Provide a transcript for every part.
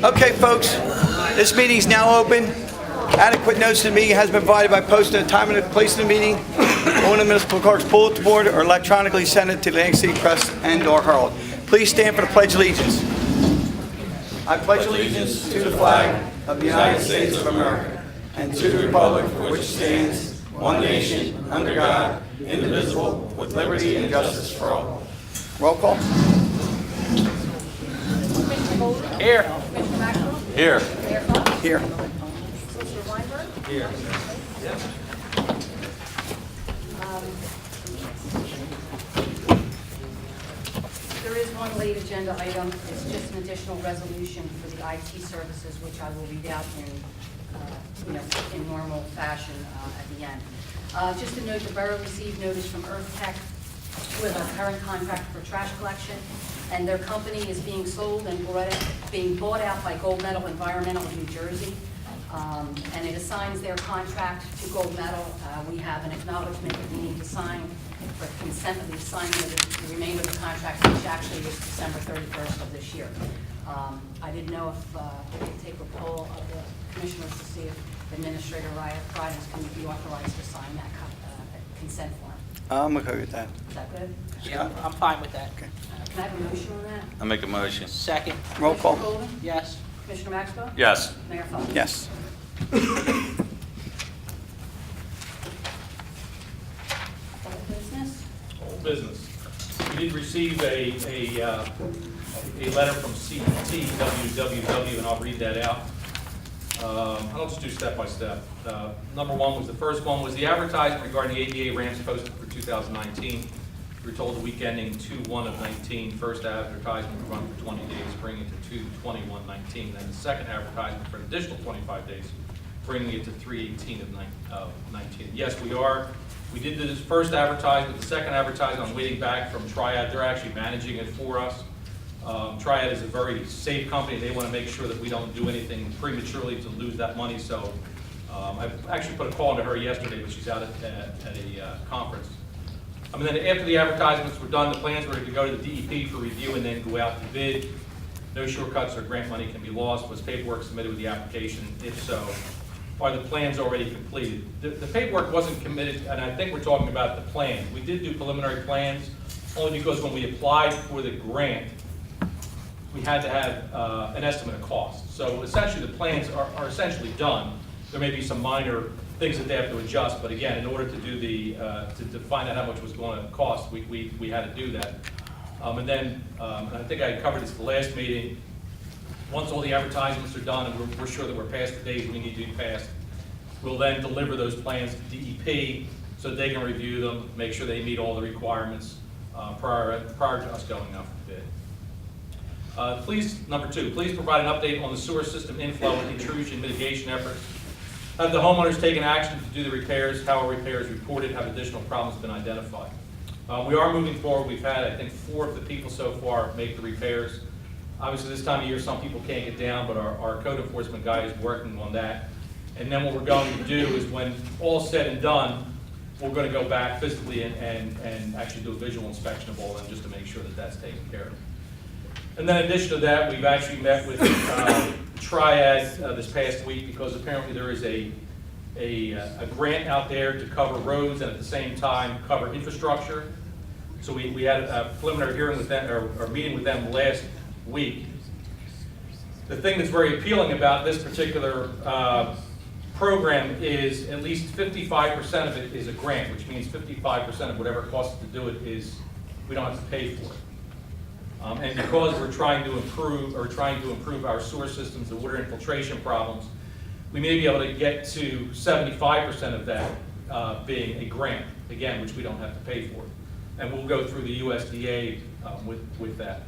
Okay, folks, this meeting is now open. Adequate notice of the meeting has been provided by posting a time and a place of the meeting on the municipal clerk's bulletin board or electronically sent it to the Atlantic City Press and/or Herald. Please stand for the Pledge of Allegiance. I pledge allegiance to the flag of the United States of America and to the republic for which it stands, one nation, under God, indivisible, with liberty and justice for all. Roll call. Here. Here. Here. Here. There is one late agenda item. It's just an additional resolution for the IT services, which I will read out in normal fashion at the end. Just to note, the borough received notice from Earth Tech with a current contract for trash collection, and their company is being sold and being bought out by Gold Medal Environmental of New Jersey, and it assigns their contract to Gold Medal. We have an acknowledgement that we need to sign for consent of the assignment of the remainder of the contract, which actually is December 31st of this year. I didn't know if we could take a poll of the commissioners to see if Administrator Rydens can be authorized to sign that consent form. I'm okay with that. Is that good? Yeah, I'm fine with that. Okay. Can I have a motion on that? I make a motion. Second. Roll call. Commissioner Golden? Yes. Commissioner Maxwell? Yes. Mayor Fox? Yes. Old business? Old business. We did receive a letter from CTWWW, and I'll read that out. I'll just do step by step. Number one was, the first one was the advertisement regarding the ADA ramps posted for 2019. We were told the week ending 2/1/19, first advertisement would run for 20 days, bringing it to 2/21/19. Then the second advertisement for an additional 25 days, bringing it to 3/18/19. Yes, we did this first advertisement. The second advertisement, I'm waiting back from Triad. They're actually managing it for us. Triad is a very safe company. They want to make sure that we don't do anything prematurely to lose that money. So I actually put a call into her yesterday, but she's out at a conference. And then after the advertisements were done, the plans were to go to the DEP for review and then go out to bid. No shortcuts or grant money can be lost. Was paperwork submitted with the application? If so, are the plans already completed? The paperwork wasn't committed, and I think we're talking about the plan. We did do preliminary plans only because when we applied for the grant, we had to have an estimate of cost. So essentially the plans are essentially done. There may be some minor things that they have to adjust, but again, in order to do to find out how much was going to cost, we had to do that. And then I think I covered this at the last meeting. Once all the advertisements are done and we're sure that we're past the days we need to be passed, we'll then deliver those plans to DEP so that they can review them, make sure they meet all the requirements prior to us going out for bid. Number two, please provide an update on the sewer system inflow and intrusion mitigation efforts. Have the homeowners taken action to do the repairs? How are repairs reported? Have additional problems been identified? We are moving forward. We've had, I think, 4 of the people so far make the repairs. Obviously, this time of year, some people can't get down, but our code enforcement guy is working on that. And then what we're going to do is, when all's said and done, we're going to go back physically and actually do a visual inspection of all of them just to make sure that that's taken care of. And then in addition to that, we've actually met with Triad this past week because apparently there is a grant out there to cover roads and at the same time cover infrastructure. So we had a preliminary hearing with them, or meeting with them last week. The thing that's very appealing about this particular program is at least 55% of it is a grant, which means 55% of whatever it costs to do it is we don't have to pay for it. And because we're trying to improve our sewer systems, the water infiltration problems, we may be able to get to 75% of that being a grant, again, which we don't have to pay for. And we'll go through the USDA with that.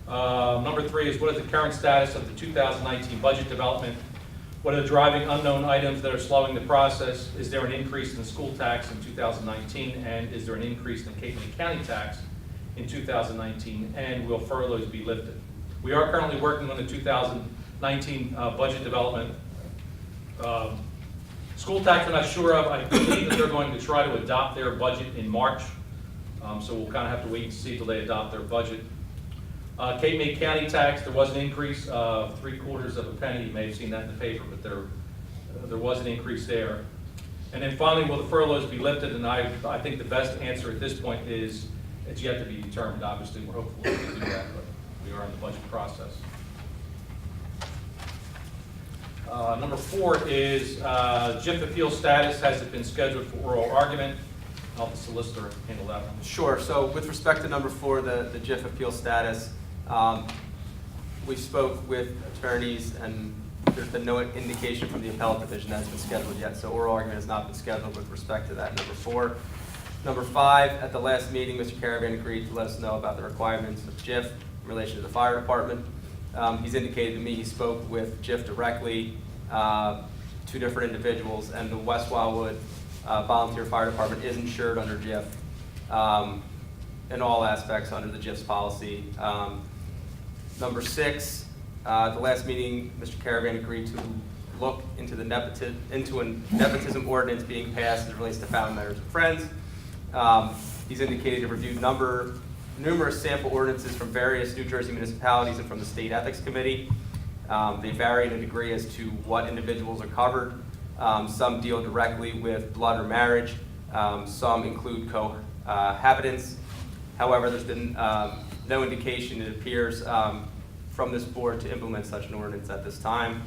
Number 3 is, what is the current status of the 2019 budget development? What are the driving unknown items that are slowing the process? Is there an increase in the school tax in 2019? And is there an increase in the Cape May County tax in 2019? And will furloughs be lifted? We are currently working on the 2019 budget development. School tax, I'm not sure of. I believe that they're going to try to adopt their budget in March. So we'll kind of have to wait and see till they adopt their budget. Cape May County tax, there was an increase of 3/4 of a penny. You may have seen that in the paper, but there was an increase there. And then finally, will the furloughs be lifted? And I think the best answer at this point is it's yet to be determined. Obviously, we're hopeful we can do that, but we are in the budget process. Number 4 is JIF appeal status. Has it been scheduled for oral argument? I'll have the solicitor handle that one. Sure. So with respect to number 4, the JIF appeal status, we spoke with attorneys, and there's been no indication from the appellate division that has been scheduled yet. So oral argument has not been scheduled with respect to that, number 4. Number 5, at the last meeting, Mr. Caravan agreed to let us know about the requirements of JIF in relation to the fire department. He's indicated to me he spoke with JIF directly, 2 different individuals, and the West Wildwood Volunteer Fire Department is insured under JIF in all aspects under the JIF's policy. Number 6, at the last meeting, Mr. Caravan agreed to look into a nepotism ordinance being passed as it relates to family members and friends. He's indicated he reviewed numerous sample ordinances from various New Jersey municipalities and from the State Ethics Committee. They vary in a degree as to what individuals are covered. Some deal directly with blood or marriage. Some include cohabitants. However, there's been no indication, it appears, from this board to implement such an ordinance at this time.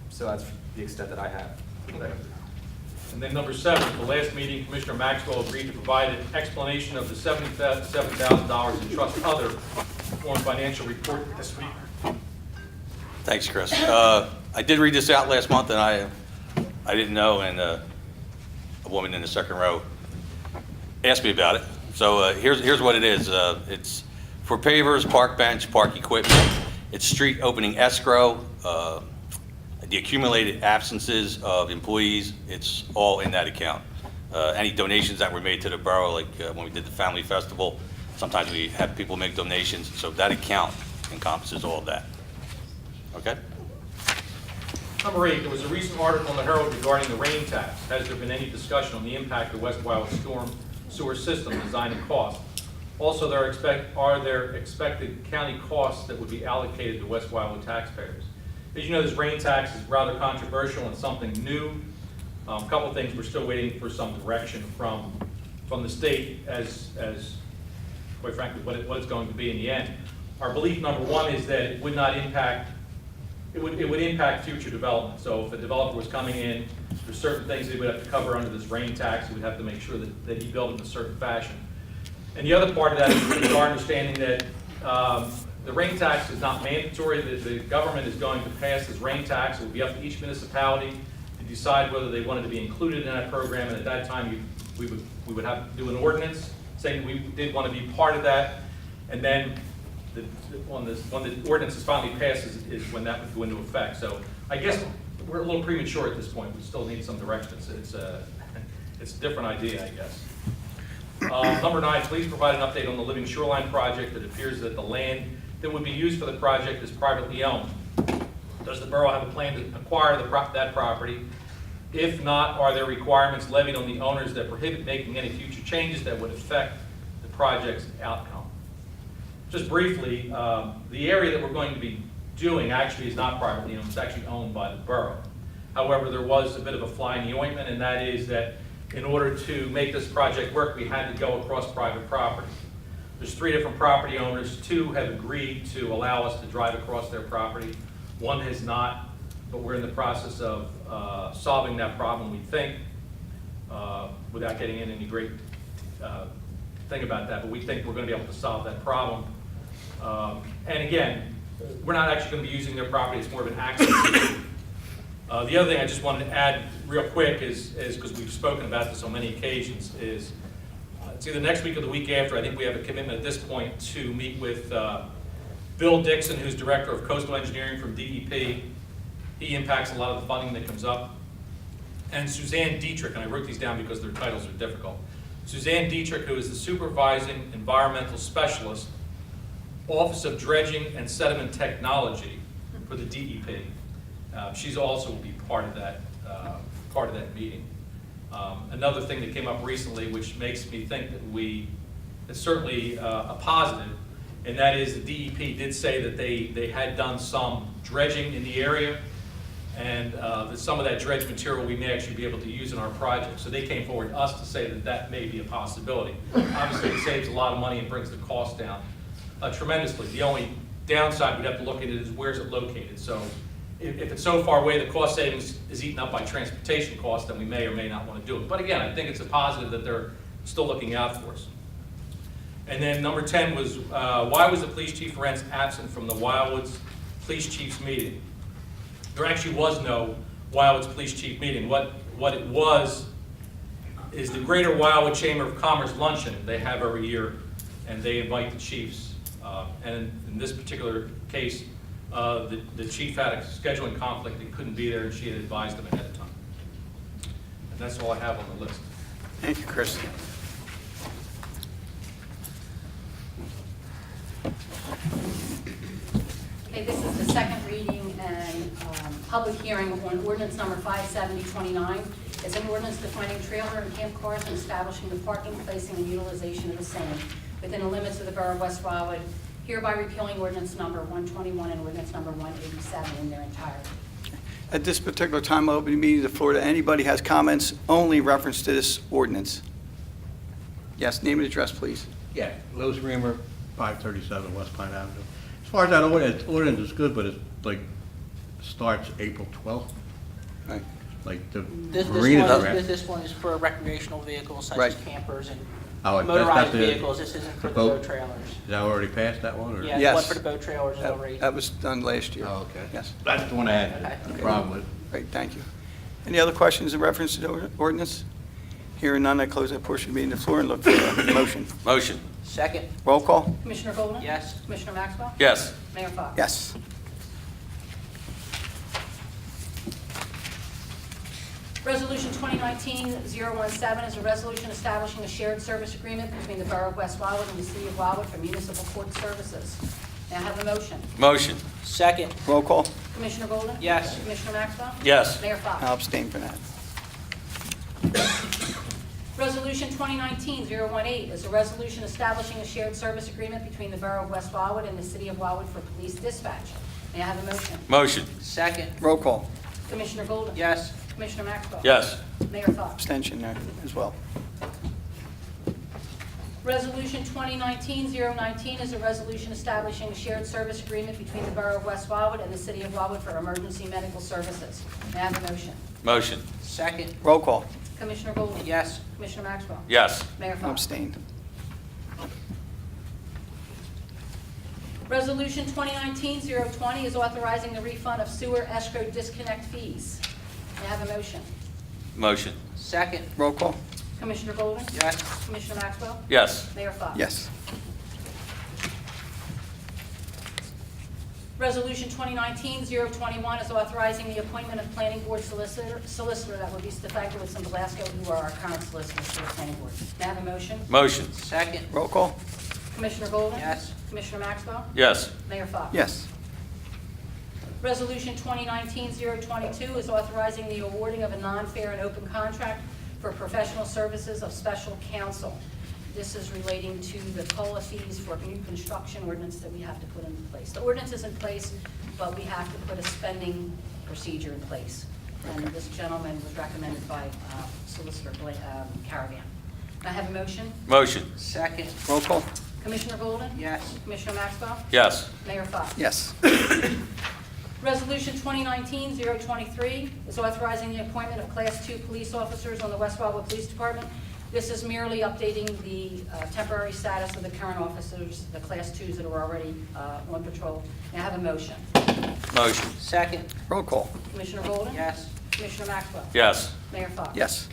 So that's the extent that I have. And then number 7, at the last meeting, Commissioner Maxwell agreed to provide an explanation of the $77,000 in trust other form financial report this week. Thanks, Chris. I did read this out last month, and I didn't know, and a woman in the second row asked me about it. So here's what it is. It's for pavers, park bench, park equipment. It's street opening escrow, the accumulated absences of employees. It's all in that account. Any donations that were made to the borough, like when we did the family festival, sometimes we have people make donations. So that account encompasses all of that. Okay? Number 8, there was a recent article in the Herald regarding the rain tax. Has there been any discussion on the impact of West Wildwood storm sewer system design and cost? Also, are there expected county costs that would be allocated to West Wildwood taxpayers? As you know, this rain tax is rather controversial and something new. A couple of things, we're still waiting for some direction from the state as quite frankly, what it's going to be in the end. Our belief, number 1, is that it would not impact, it would impact future development. So if a developer was coming in, there's certain things that he would have to cover under this rain tax. He would have to make sure that he built in a certain fashion. And the other part of that is our understanding that the rain tax is not mandatory. The government is going to pass this rain tax. It will be up to each municipality to decide whether they wanted to be included in that program. And at that time, we would have to do an ordinance saying we did want to be part of that. And then when the ordinance is finally passed is when that would go into effect. So I guess we're a little premature at this point. We still need some direction. It's a different idea, I guess. Number 9, please provide an update on the Living Shoreline project. It appears that the land that would be used for the project is privately owned. Does the borough have a plan to acquire that property? If not, are there requirements levied on the owners that prohibit making any future changes that would affect the project's outcome? Just briefly, the area that we're going to be doing actually is not privately owned. It's actually owned by the borough. However, there was a bit of a fly in the ointment, and that is that in order to make this project work, we had to go across private property. There's 3 different property owners. 2 have agreed to allow us to drive across their property. 1 has not, but we're in the process of solving that problem, we think, without getting in any great thing about that, but we think we're going to be able to solve that problem. And again, we're not actually going to be using their property. It's more of an access issue. The other thing I just wanted to add real quick is because we've spoken about this on many occasions, is it's either next week or the week after. I think we have a commitment at this point to meet with Bill Dixon, who's Director of Coastal Engineering from DEP. He impacts a lot of the funding that comes up. And Suzanne Dietrich, and I wrote these down because their titles are difficult. Suzanne Dietrich, who is the Supervising Environmental Specialist, Office of Dredging and Sediment Technology for the DEP. She's also will be part of that meeting. Another thing that came up recently, which makes me think that it's certainly a positive, and that is the DEP did say that they had done some dredging in the area, and that some of that dredge material we may actually be able to use in our project. So they came forward to us to say that that may be a possibility. Obviously, it saves a lot of money and brings the cost down tremendously. The only downside we'd have to look at it is where's it located. So if it's so far away, the cost savings is eaten up by transportation costs, then we may or may not want to do it. But again, I think it's a positive that they're still looking out for us. And then number 10 was, why was the police chief Rents absent from the Wildwood's police chief's meeting? There actually was no Wildwood's police chief meeting. What it was is the Greater Wildwood Chamber of Commerce luncheon they have every year, and they invite the chiefs. And in this particular case, the chief had a scheduling conflict and couldn't be there, and she had advised him ahead of time. And that's all I have on the list. Thank you, Chris. Okay, this is the second reading and public hearing on ordinance number 57029. It's an ordinance defining trailer and camp cars and establishing the parking, placing, and utilization of the same within the limits of the Borough of West Wildwood, hereby repealing ordinance number 121 and ordinance number 187 in their entirety. At this particular time, I'll open the meeting to the floor to anybody has comments, only reference to this ordinance. Yes, name and address, please. Yeah, Louis Reamer, 537 West Pine Avenue. As far as that ordinance is good, but it's like, starts April 12th, Right. like the This marina's one, around. this one is for recreational vehicles such Right. as campers and Oh, that's not motorized the- vehicles. This isn't for the boat trailers. Is that already passed, that one? Or? Yeah, the Yes. one for the boat trailers is already. That was done last year. Oh, okay. Yes. That's the one I had Okay. a problem with. Great, thank you. Any other questions in reference to the ordinance? Hearing none, I close that portion of the meeting to the floor and look for a motion. Motion. Second, Roll call? Commissioner Golden? yes. Commissioner Maxwell? Yes. Mayor Fox? Yes. Resolution 2019-017 is a resolution establishing a shared service agreement between the Borough of West Wildwood and the City of Wildwood for municipal court services. May I have a motion? Motion. Second, Roll call? Commissioner Golden? yes. Commissioner Maxwell? Yes. Mayor Fox? I'll abstain from that. Resolution 2019-018 is a resolution establishing a shared service agreement between the Borough of West Wildwood and the City of Wildwood for police dispatch. May I have a motion? Motion. Second, Roll call? Commissioner Golden? yes. Commissioner Maxwell? Yes. Mayor Fox? Abstention there as well. Resolution 2019-019 is a resolution establishing a shared service agreement between the Borough of West Wildwood and the City of Wildwood for emergency medical services. May I have a motion? Motion. Second, Roll call? Commissioner Golden? yes. Commissioner Maxwell? Yes. Mayor Fox? Abstain. Resolution 2019-020 is authorizing the refund of sewer escrow disconnect fees. May I have a motion? Motion. Second, Roll call? Commissioner Golden? yes. Commissioner Maxwell? Yes. Mayor Fox? Yes. Resolution 2019-021 is authorizing the appointment of planning board solicitor that would be Stefakowitz and Belasco, who are our current solicitors for the planning board. May I have a motion? Motion. Second, Roll call? Commissioner Golden? yes. Commissioner Maxwell? Yes. Mayor Fox? Yes. Resolution 2019-022 is authorizing the awarding of a non-fair and open contract for professional services of special counsel. This is relating to the COLA fees for new construction ordinance that we have to put in place. The ordinance is in place, but we have to put a spending procedure in place. And this gentleman was recommended by Solicitor Caravan. May I have a motion? Motion. Second, Roll call? Commissioner Golden? yes. Commissioner Maxwell? Yes. Mayor Fox? Yes. Resolution 2019-023 is authorizing the appointment of Class 2 police officers on the West Wildwood Police Department. This is merely updating the temporary status of the current officers, the Class 2s that are already on patrol. May I have a motion? Motion. Second, Roll call? Commissioner Golden? yes. Commissioner Maxwell? Yes. Mayor Fox? Yes.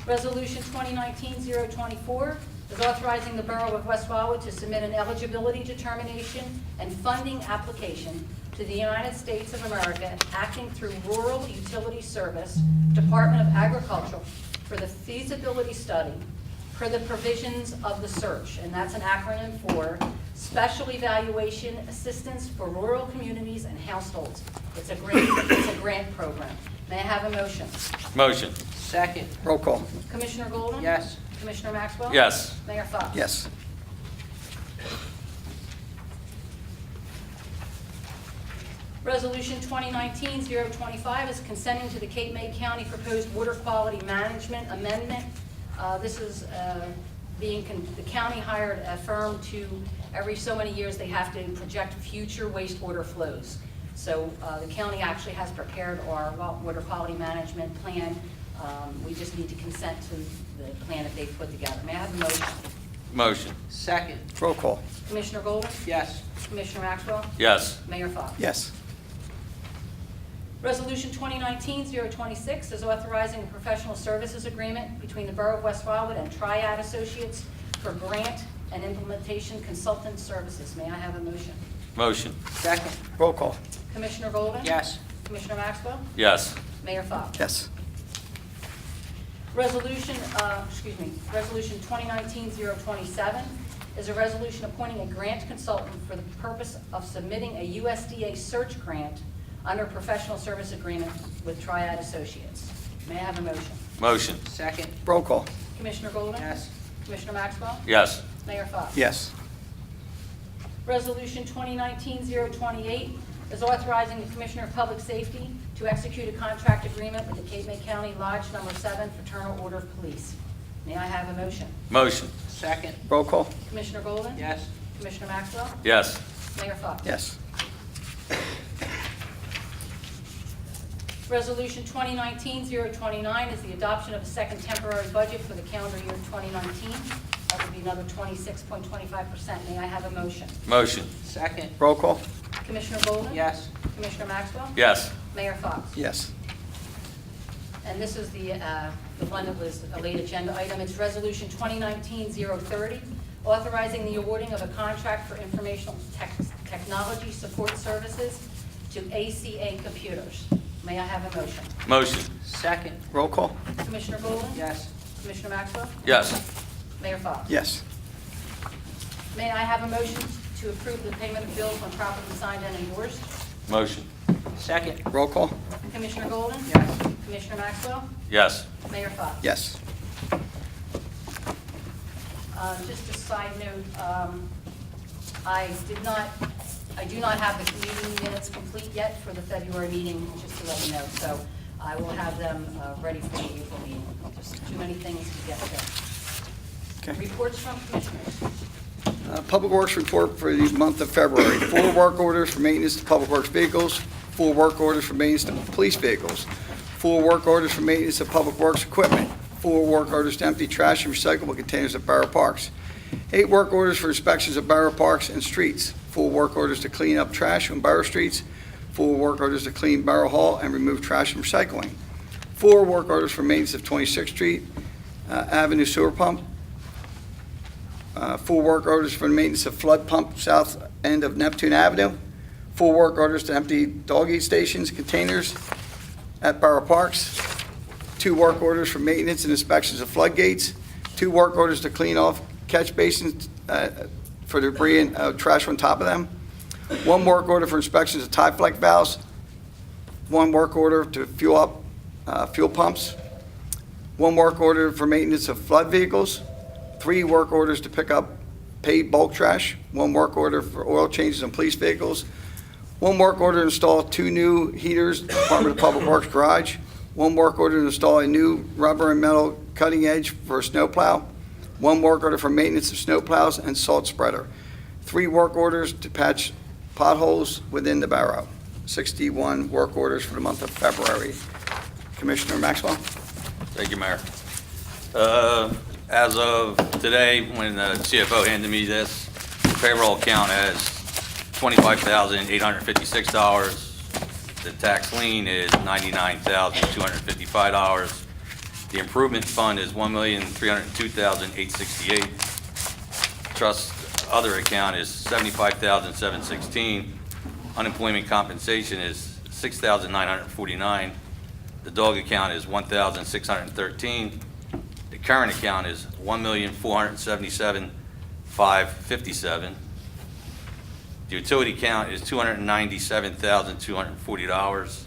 Resolution 2019-024 is authorizing the Borough of West Wildwood to submit an eligibility determination and funding application to the United States of America, acting through Rural Utility Service, Department of Agriculture, for the feasibility study per the provisions of the search. And that's an acronym for Special Evaluation Assistance for Rural Communities and Households. It's a grant program. May I have a motion? Motion. Second, Roll call? Commissioner Golden? yes. Commissioner Maxwell? Yes. Mayor Fox? Yes. Resolution 2019-025 is consenting to the Cape May County proposed water quality management amendment. This is the county hired a firm to, every so many years, they have to project future wastewater flows. So the county actually has prepared our water quality management plan. We just need to consent to the plan that they've put together. May I have a motion? Motion. Second. Roll call. Commissioner Golden? Yes. Commissioner Maxwell? Yes. Mayor Fox? Yes. Resolution 2019-026 is authorizing a professional services agreement between the Borough of West Wildwood and Triad Associates for grant and implementation consultant services. May I have a motion? Motion. Second. Roll call. Commissioner Golden? Yes. Commissioner Maxwell? Yes. Mayor Fox? Yes. Resolution 2019-027 is a resolution appointing a grant consultant for the purpose of submitting a USDA search grant under professional service agreement with Triad Associates. May I have a motion? Motion. Second. Roll call. Commissioner Golden? Yes. Commissioner Maxwell? Yes. Mayor Fox? Yes. Resolution 2019-028 is authorizing the Commissioner of Public Safety to execute a contract agreement with the Cape May County Lodge Number 7 Fraternal Order of Police. May I have a motion? Motion. Second. Roll call. Commissioner Golden? Yes. Commissioner Maxwell? Yes. Mayor Fox? Yes. Resolution 2019-029 is the adoption of a second temporary budget for the calendar year 2019. That would be another 26.25%. May I have a motion? Motion. Second. Roll call. Commissioner Golden? Yes. Commissioner Maxwell? Yes. Mayor Fox? Yes. And this is the one that was a late agenda item. It's Resolution 2019-030, authorizing the awarding of a contract for informational technology support services to ACA Computers. May I have a motion? Motion. Second. Roll call. Commissioner Golden? Yes. Commissioner Maxwell? Yes. Mayor Fox? Yes. May I have a motion to approve the payment of bills when properly signed and endorsed? Motion. Second. Roll call. Commissioner Golden? Yes. Commissioner Maxwell? Yes. Mayor Fox? Yes. Just a side note, I do not have the meeting minutes complete yet for the February meeting, just to let you know. So I will have them ready for the April meeting. Just too many things to get to. Okay. Reports from commissioners. Public Works report for the month of February. 4 work orders for maintenance to public works vehicles, 4 work orders for maintenance to police vehicles, 4 work orders for maintenance of public works equipment, 4 work orders to empty trash and recyclable containers at borough parks, 8 work orders for inspections of borough parks and streets, 4 work orders to clean up trash on borough streets, 4 work orders to clean Borough Hall and remove trash from recycling, 4 work orders for maintenance of 26th Street Avenue sewer pump, 4 work orders for the maintenance of flood pump south end of Neptune Avenue, 4 work orders to empty dog eat stations, containers at borough parks, 2 work orders for maintenance and inspections of floodgates, 2 work orders to clean off catch basins for debris and trash on top of them, 1 work order for inspections of tie flex valves, 1 work order to fuel up fuel pumps, 1 work order for maintenance of flood vehicles, 3 work orders to pick up paid bulk trash, 1 work order for oil changes on police vehicles, 1 work order to install 2 new heaters, Department of Public Works garage, 1 work order to install a new rubber and metal cutting edge for a snowplow, 1 work order for maintenance of snowplows and salt spreader, 3 work orders to patch potholes within the borough, 61 work orders for the month of February. Commissioner Maxwell? Thank you, Mayor. As of today, when the CFO handed me this, the payroll account has $25,856. The tax lien is $99,255. The improvement fund is $1,302,868. Trust other account is $75,716. Unemployment compensation is $6,949. The dog account is $1,613. The current account is $1,477,557. The utility account is $297,240.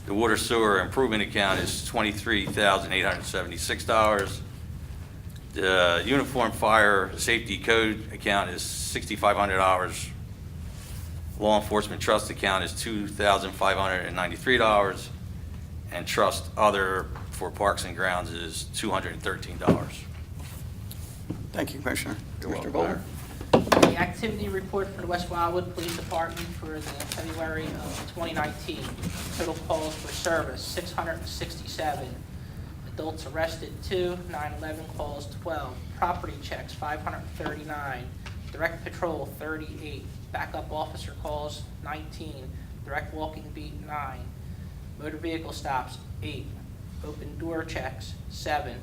The water sewer improvement account is $23,876. The uniform fire safety code account is $6,500. law enforcement trust account is $2,593, and trust other for parks and grounds is $213. Thank you, Commissioner. Commissioner welcome. Goldberg? The activity report for the West Wildwood Police Department for the February of 2019. Total calls for service, 667. Adults arrested, 2. 9/11 calls, 12. Property checks, 539. Direct patrol, 38. Backup officer calls, 19. Direct walking beat, 9. Motor vehicle stops, 8. Open door checks, 7.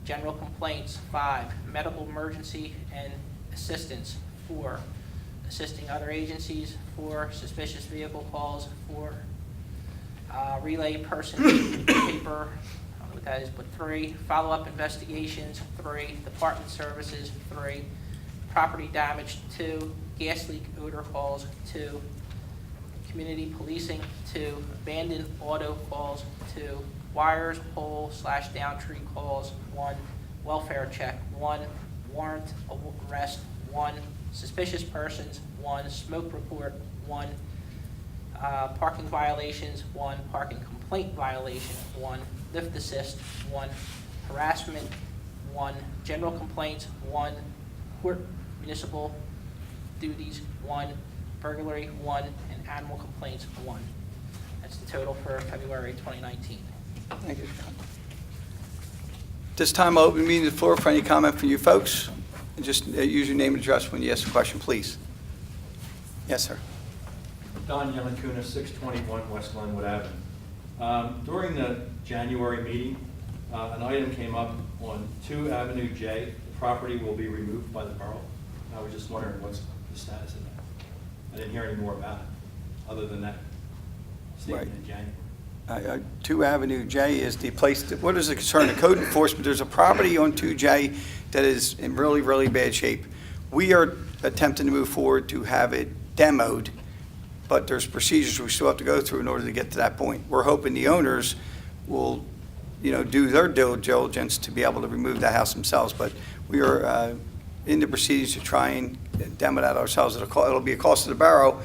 General complaints, 5. Medical emergency and assistance, 4. Assisting other agencies, 4. Suspicious vehicle calls, 4. Relay person paper, I don't know what that is, but 3. Follow-up investigations, 3. Department services, 3. Property damage, 2. Gas leak odor calls, 2. Community policing, 2. Abandoned auto calls, 2. Wires, pole / down tree calls, 1. Welfare check, 1. Warrant arrest, 1. Suspicious persons, 1. Smoke report, 1. Parking violations, 1. Parking complaint violation, 1. Lift assist, 1. Harassment, 1. General complaints, 1. Court municipal duties, 1. Burglary, 1. And animal complaints, 1. That's the total for February 2019. Thank you. This time, I'll open the meeting to the floor for any comment from you folks. And just use your name and address when you ask a question, please. Yes, sir. Don Yelankuna, 621 West Glenwood Avenue. During the January meeting, an item came up on 2 Avenue J. The property will be removed by the borough. I was just wondering what's the status of that. I didn't hear any more about it, other than that statement in January. 2 Avenue J is the place, what is the concern of code enforcement? There's a property on 2J that is in really, really bad shape. We are attempting to move forward to have it demoed, but there's procedures we still have to go through in order to get to that point. We're hoping the owners will, do their due diligence to be able to remove that house themselves, but we are in the proceedings to try and demo that ourselves. It'll be a cost to the borough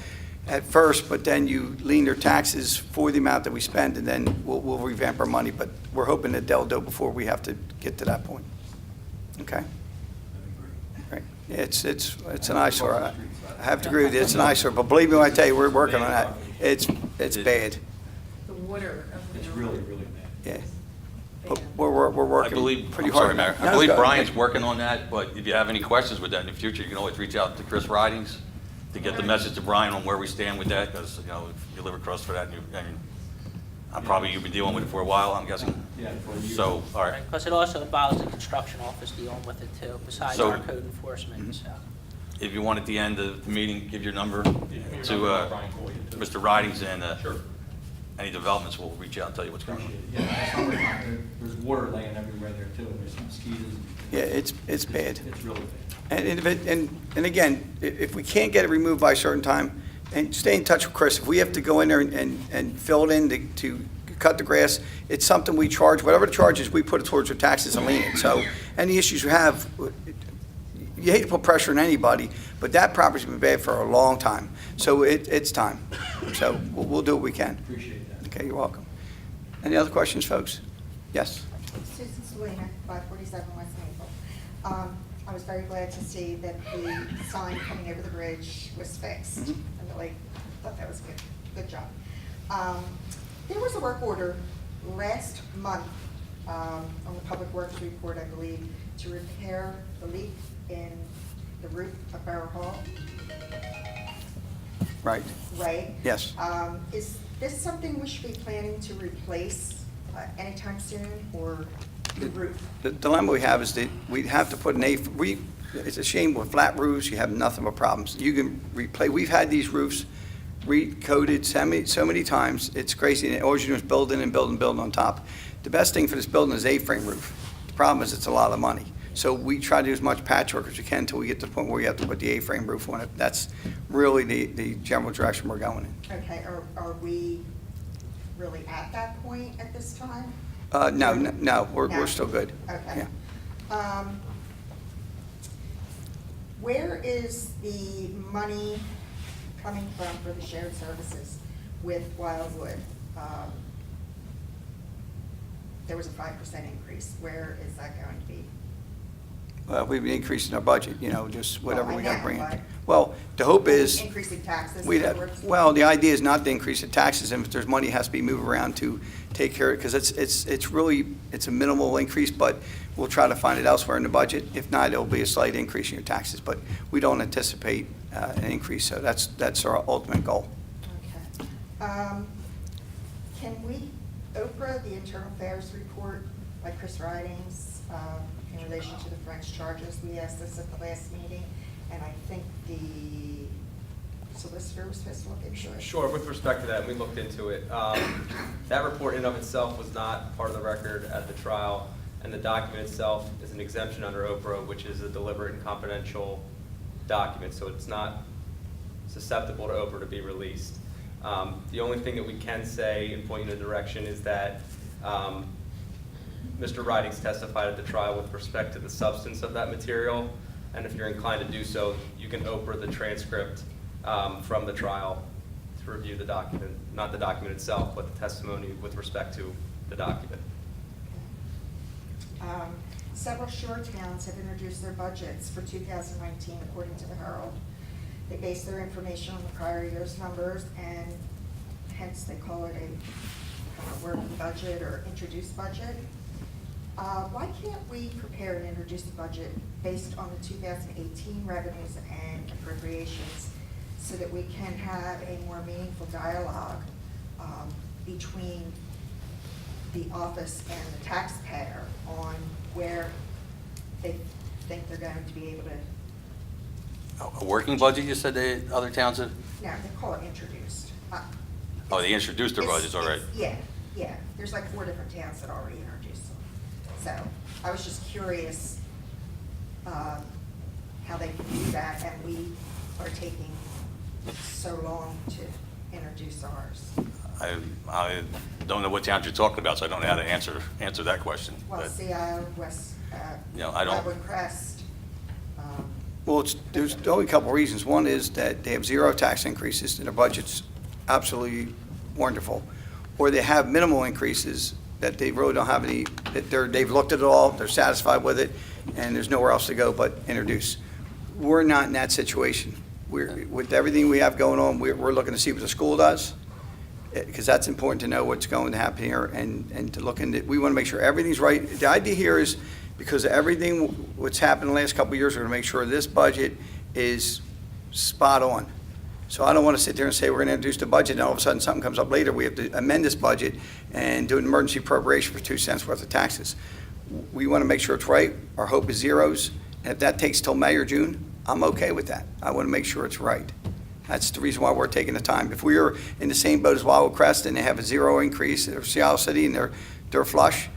at first, but then you lean their taxes for the amount that we spend, and then we'll revamp our money. But we're hoping that they'll do it before we have to get to that point. Okay? Right. It's an eyesore. I have to agree with you. It's an eyesore. But believe me when I tell you, we're working on that. It's bad. The water. It's really, really bad. Yeah. But we're working I believe, pretty I'm hard. sorry, Mayor. No, I believe go ahead. Brian's working on that, but if you have any questions with that in the future, you can always reach out to Chris Ridings to get the message to Brian on where we stand with that, because, if you live across for that, you've been dealing with it for a while, I'm guessing. Yeah, for a year. So, all right. Because it also involves the construction office dealing with it too, besides So- our code enforcement, so. If you want at the end of the meeting, give your number Your to number, I'll try and call you, too. Mr. Ridings, and Sure. any developments, we'll reach out and tell you what's going on. Appreciate it. Yeah, there's water laying everywhere there too, and there's mosquitoes. Yeah, it's bad. It's really bad. And again, if we can't get it removed by a certain time, and stay in touch with Chris, if we have to go in there and fill it in to cut the grass, it's something we charge, whatever the charge is, we put it towards our taxes and lien it. So any issues you have, you hate to put pressure on anybody, but that property's been bad for a long time. So it's time. So we'll do what we can. Appreciate that. Okay, you're welcome. Any other questions, folks? Yes? Susan Selena, 547 West Maple. I was very glad to see that the sign coming over the bridge was fixed. Mhm. I really thought that was good. Good job. There was a work order last month on the Public Works report, I believe, to repair the leak in the roof of Borough Hall, Right. right? Yes. Is this something we should be planning to replace anytime soon, or the roof? The dilemma we have is that we'd have to put it's a shame with flat roofs, you have nothing but problems. You can replace, we've had these roofs recoated so many times, it's crazy, and all you do is building and building and building on top. The best thing for this building is A-frame roof. The problem is it's a lot of money. So we try to do as much patchwork as we can until we get to the point where we have to put the A-frame roof on it. That's really the general direction we're going in. Okay, are we really at that point at this time? No, we're No. still good. Okay. Yeah. Where is the money coming from for the shared services with Wildwood? There was a 5% increase. Where is that going to be? We've been increasing our budget, just whatever Well, we I got to know, bring in. but- Well, the hope is, Increasing taxes, we'd in other have, words? well, the idea is not to increase the taxes, and if there's money, it has to be moved around to take care of it, because it's really, it's a minimal increase, but we'll try to find it elsewhere in the budget. If not, it'll be a slight increase in your taxes, but we don't anticipate an increase, so that's our ultimate goal. Okay. Can we Oprah the internal affairs report by Chris Ridings in relation to the French charges? We asked this at the last meeting, and I think the solicitor was supposed to look into it. Sure, with respect to that, we looked into it. That report in and of itself was not part of the record at the trial, and the document itself is an exemption under Oprah, which is a deliberate and confidential document, so it's not susceptible to Oprah to be released. The only thing that we can say and point in a direction is that Mr. Ridings testified at the trial with respect to the substance of that material, and if you're inclined to do so, you can Oprah the transcript from the trial to review the document, not the document itself, but the testimony with respect to the document. Several shore towns have introduced their budgets for 2019 according to the Herald. They base their information on the prior year's numbers, and hence they call it a working budget or introduced budget. Why can't we prepare and introduce a budget based on the 2018 revenues and appropriations so that we can have a more meaningful dialogue between the office and the taxpayer on where they think they're going to be able to, A working budget, you said the other towns have? now, they call it introduced. Oh, they introduced their It's- budgets, all right. Yeah. There's like 4 different towns that already introduced them. So I was just curious how they can do that, and we are taking so long to introduce ours. I don't know what towns you're talking about, so I don't know how to answer that question. Well, But, CIO, West, I don't. Wildwood Crest. Well, there's only a couple of reasons. One is that they have 0 tax increases, and their budget's absolutely wonderful. Or they have minimal increases that they really don't have any, that they've looked at it all, they're satisfied with it, and there's nowhere else to go but introduce. We're not in that situation. With everything we have going on, we're looking to see what the school does, because that's important to know what's going to happen here, and to look into, we want to make sure everything's right. The idea here is, because of everything what's happened the last couple of years, we're going to make sure this budget is spot on. So I don't want to sit there and say we're going to introduce the budget, and all of a sudden something comes up later, we have to amend this budget and do an emergency appropriation for 2 cents worth of taxes. We want to make sure it's right. Our hope is zeros, and if that takes till May or June, I'm okay with that. I want to make sure it's right. That's the reason why we're taking the time. If we were in the same boat as Wildwood Crest and they have a 0 increase, or Seattle City, and they're flush,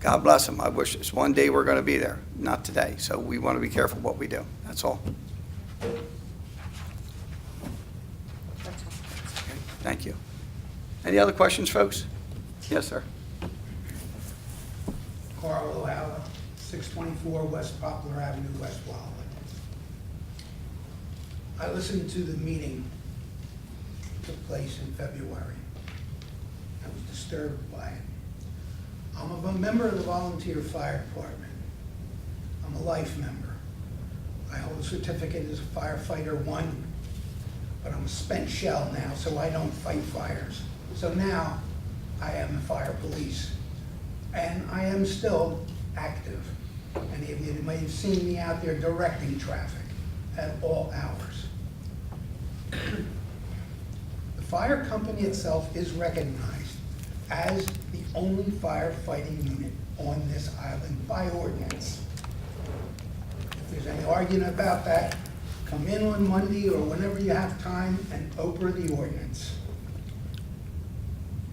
God bless them. I wish it's one day we're going to be there, not today. So we want to be careful what we do. That's all. That's all. Thank you. Any other questions, folks? Yes, sir. Carl O'Hara, 624 West Poplar Avenue, West Wildwood. I listened to the meeting that took place in February. I was disturbed by it. I'm a member of the volunteer fire department. I'm a life member. I hold a certificate as a firefighter 1, but I'm a spent shell now, so I don't fight fires. So now I am the fire police, and I am still active. Many of you may have seen me out there directing traffic at all hours. The fire company itself is recognized as the only firefighting unit on this island by ordinance. If there's any argument about that, come in on Monday or whenever you have time and Oprah the ordinance.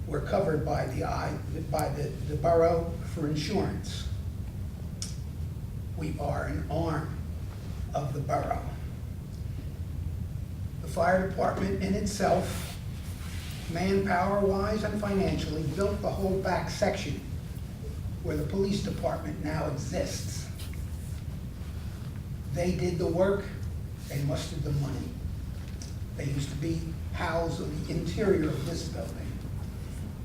We're covered by the borough for insurance. We are an arm of the borough. The fire department in itself, manpower-wise and financially, built the whole back section where the police department now exists. They did the work, they mustered the money. They used to be housed in the interior of this building.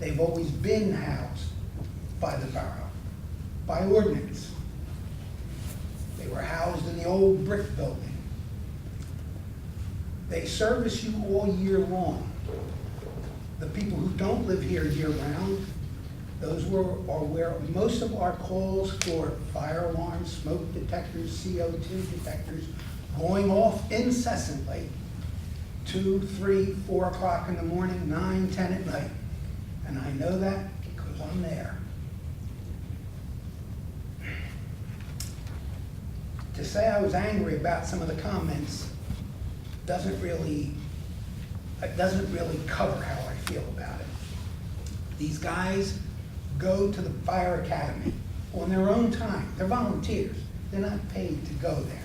They've always been housed by the borough, by ordinance. They were housed in the old brick building. They service you all year long. The people who don't live here year-round, those are where most of our calls for fire alarms, smoke detectors, CO2 detectors, going off incessantly, 2, 3, 4 o'clock in the morning, 9, 10 at night. And I know that because I'm there. To say I was angry about some of the comments doesn't really cover how I feel about it. These guys go to the fire academy on their own time. They're volunteers. They're not paid to go there.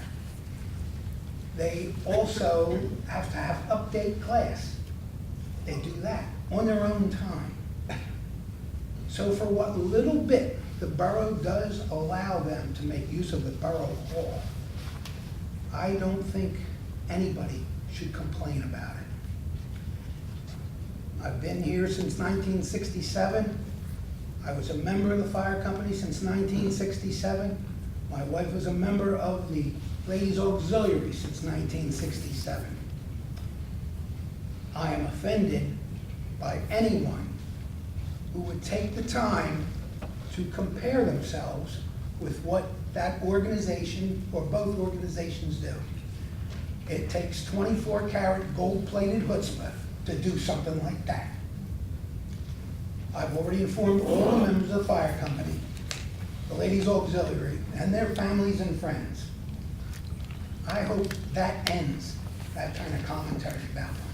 They also have to have update class. They do that on their own time. So for what little bit the borough does allow them to make use of the borough hall, I don't think anybody should complain about it. I've been here since 1967. I was a member of the fire company since 1967. My wife was a member of the Ladies Auxiliary since 1967. I am offended by anyone who would take the time to compare themselves with what that organization or both organizations do. It takes 24-karat gold-plated chutzpah to do something like that. I've already informed all the members of the fire company, the Ladies Auxiliary, and their families and friends. I hope that ends that kind of commentary about them.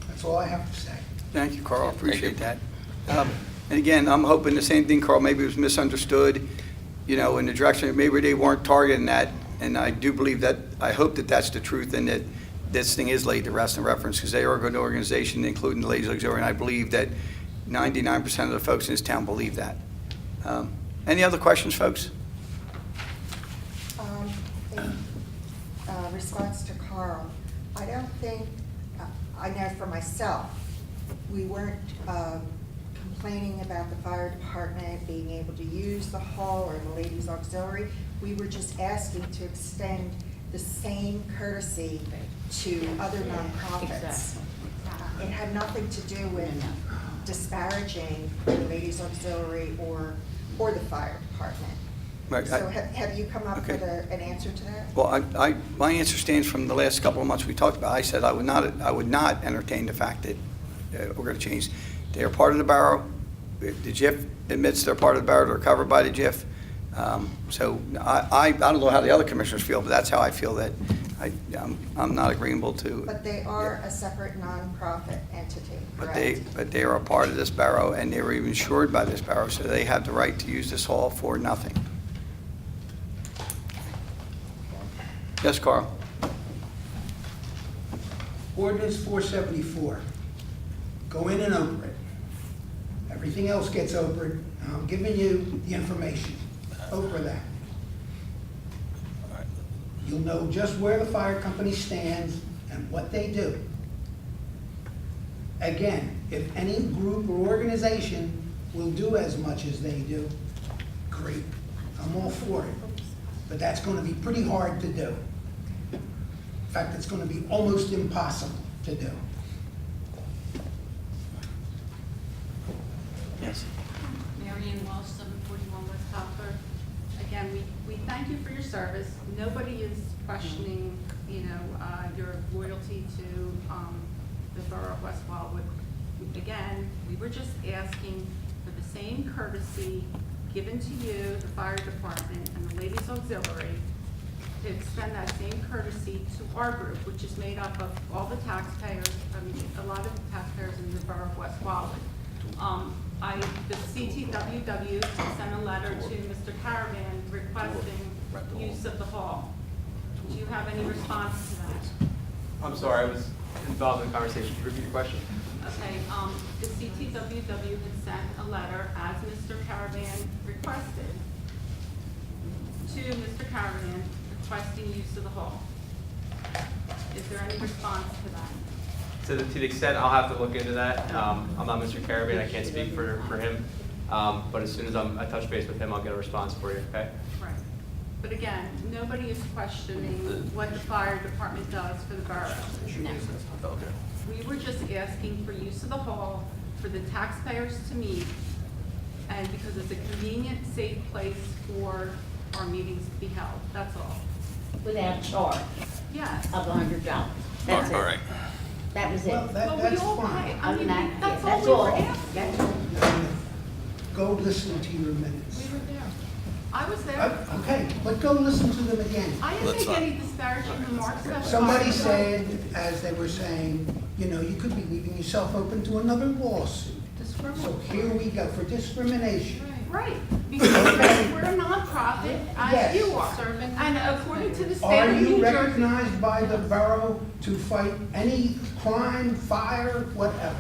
That's all I have to say. Thank you, Carl, appreciate that. And again, I'm hoping the same thing, Carl, maybe it was misunderstood, you know, in the direction, maybe they weren't targeting that, and I do believe that, I hope that that's the truth, and that this thing is laid to rest in reference, because they are a good organization, including the Ladies Auxiliary, and I believe that 99% of the folks in this town believe that. Any other questions, folks? In response to Carl, I don't think, I know for myself, we weren't complaining about the fire department being able to use the hall or the Ladies Auxiliary. We were just asking to extend the same courtesy to other nonprofits. It had nothing to do with disparaging the Ladies Auxiliary or the fire department. Right, So have you come up okay. with an answer to that? Well, my answer stands from the last couple of months we talked about. I said I would not entertain the fact that we're going to change. They are part of the borough. The JIF admits they're part of the borough. They're covered by the JIF. So I don't know how the other commissioners feel, but that's how I feel, that I'm not agreeable to. But they are a separate nonprofit entity, But correct? they are a part of this borough, and they were even insured by this borough, so they have the right to use this hall for nothing. Yes, Carl? Ordinance 474, go in and open it. Everything else gets opened. I'm giving you the information. Open that. You'll know just where the fire company stands and what they do. Again, if any group or organization will do as much as they do, great. I'm all for it. But that's going to be pretty hard to do. In fact, it's going to be almost impossible to do. Yes. Marion Walsh, 741 West Hopper. Again, we thank you for your service. Nobody is questioning, your loyalty to the Borough of West Wildwood. Again, we were just asking for the same courtesy given to you, the fire department, and the Ladies Auxiliary, to extend that same courtesy to our group, which is made up of all the taxpayers, a lot of the taxpayers in the Borough of West Wildwood. The CTWW sent a letter to Mr. Caravan requesting use of the hall. Do you have any response to that? I'm sorry, I was involved in the conversation. Can you repeat your question? Okay, the CTWW had sent a letter, as Mr. Caravan requested, to Mr. Caravan requesting use of the hall. Is there any response to that? To the extent, I'll have to look into that. I'm not Mr. Carabin, I can't speak for him. But as soon as I touch base with him, I'll get a response for you, okay? Right. But again, nobody is questioning what the fire department does for the borough. Okay. We were just asking for use of the hall for the taxpayers to meet, and because it's a convenient, safe place for our meetings to be held, that's all. Without charge Yes. of $100. That's it. All right. That was it. Well, Well, we that's all pay, fine. I mean, that's all That's we were all. asking. That's all. Go listen to your minutes. We were there. I was there. Okay, but go listen to them again. I didn't Let's make any disparaging remarks about. Somebody fire. said, as they were saying, you know, you could be leaving yourself open to another lawsuit. So here we go, for discrimination. Right, because we're a nonprofit, as Yes. you are. And according to the state Are of you New Jersey. recognized by the borough to fight any crime, fire, whatever?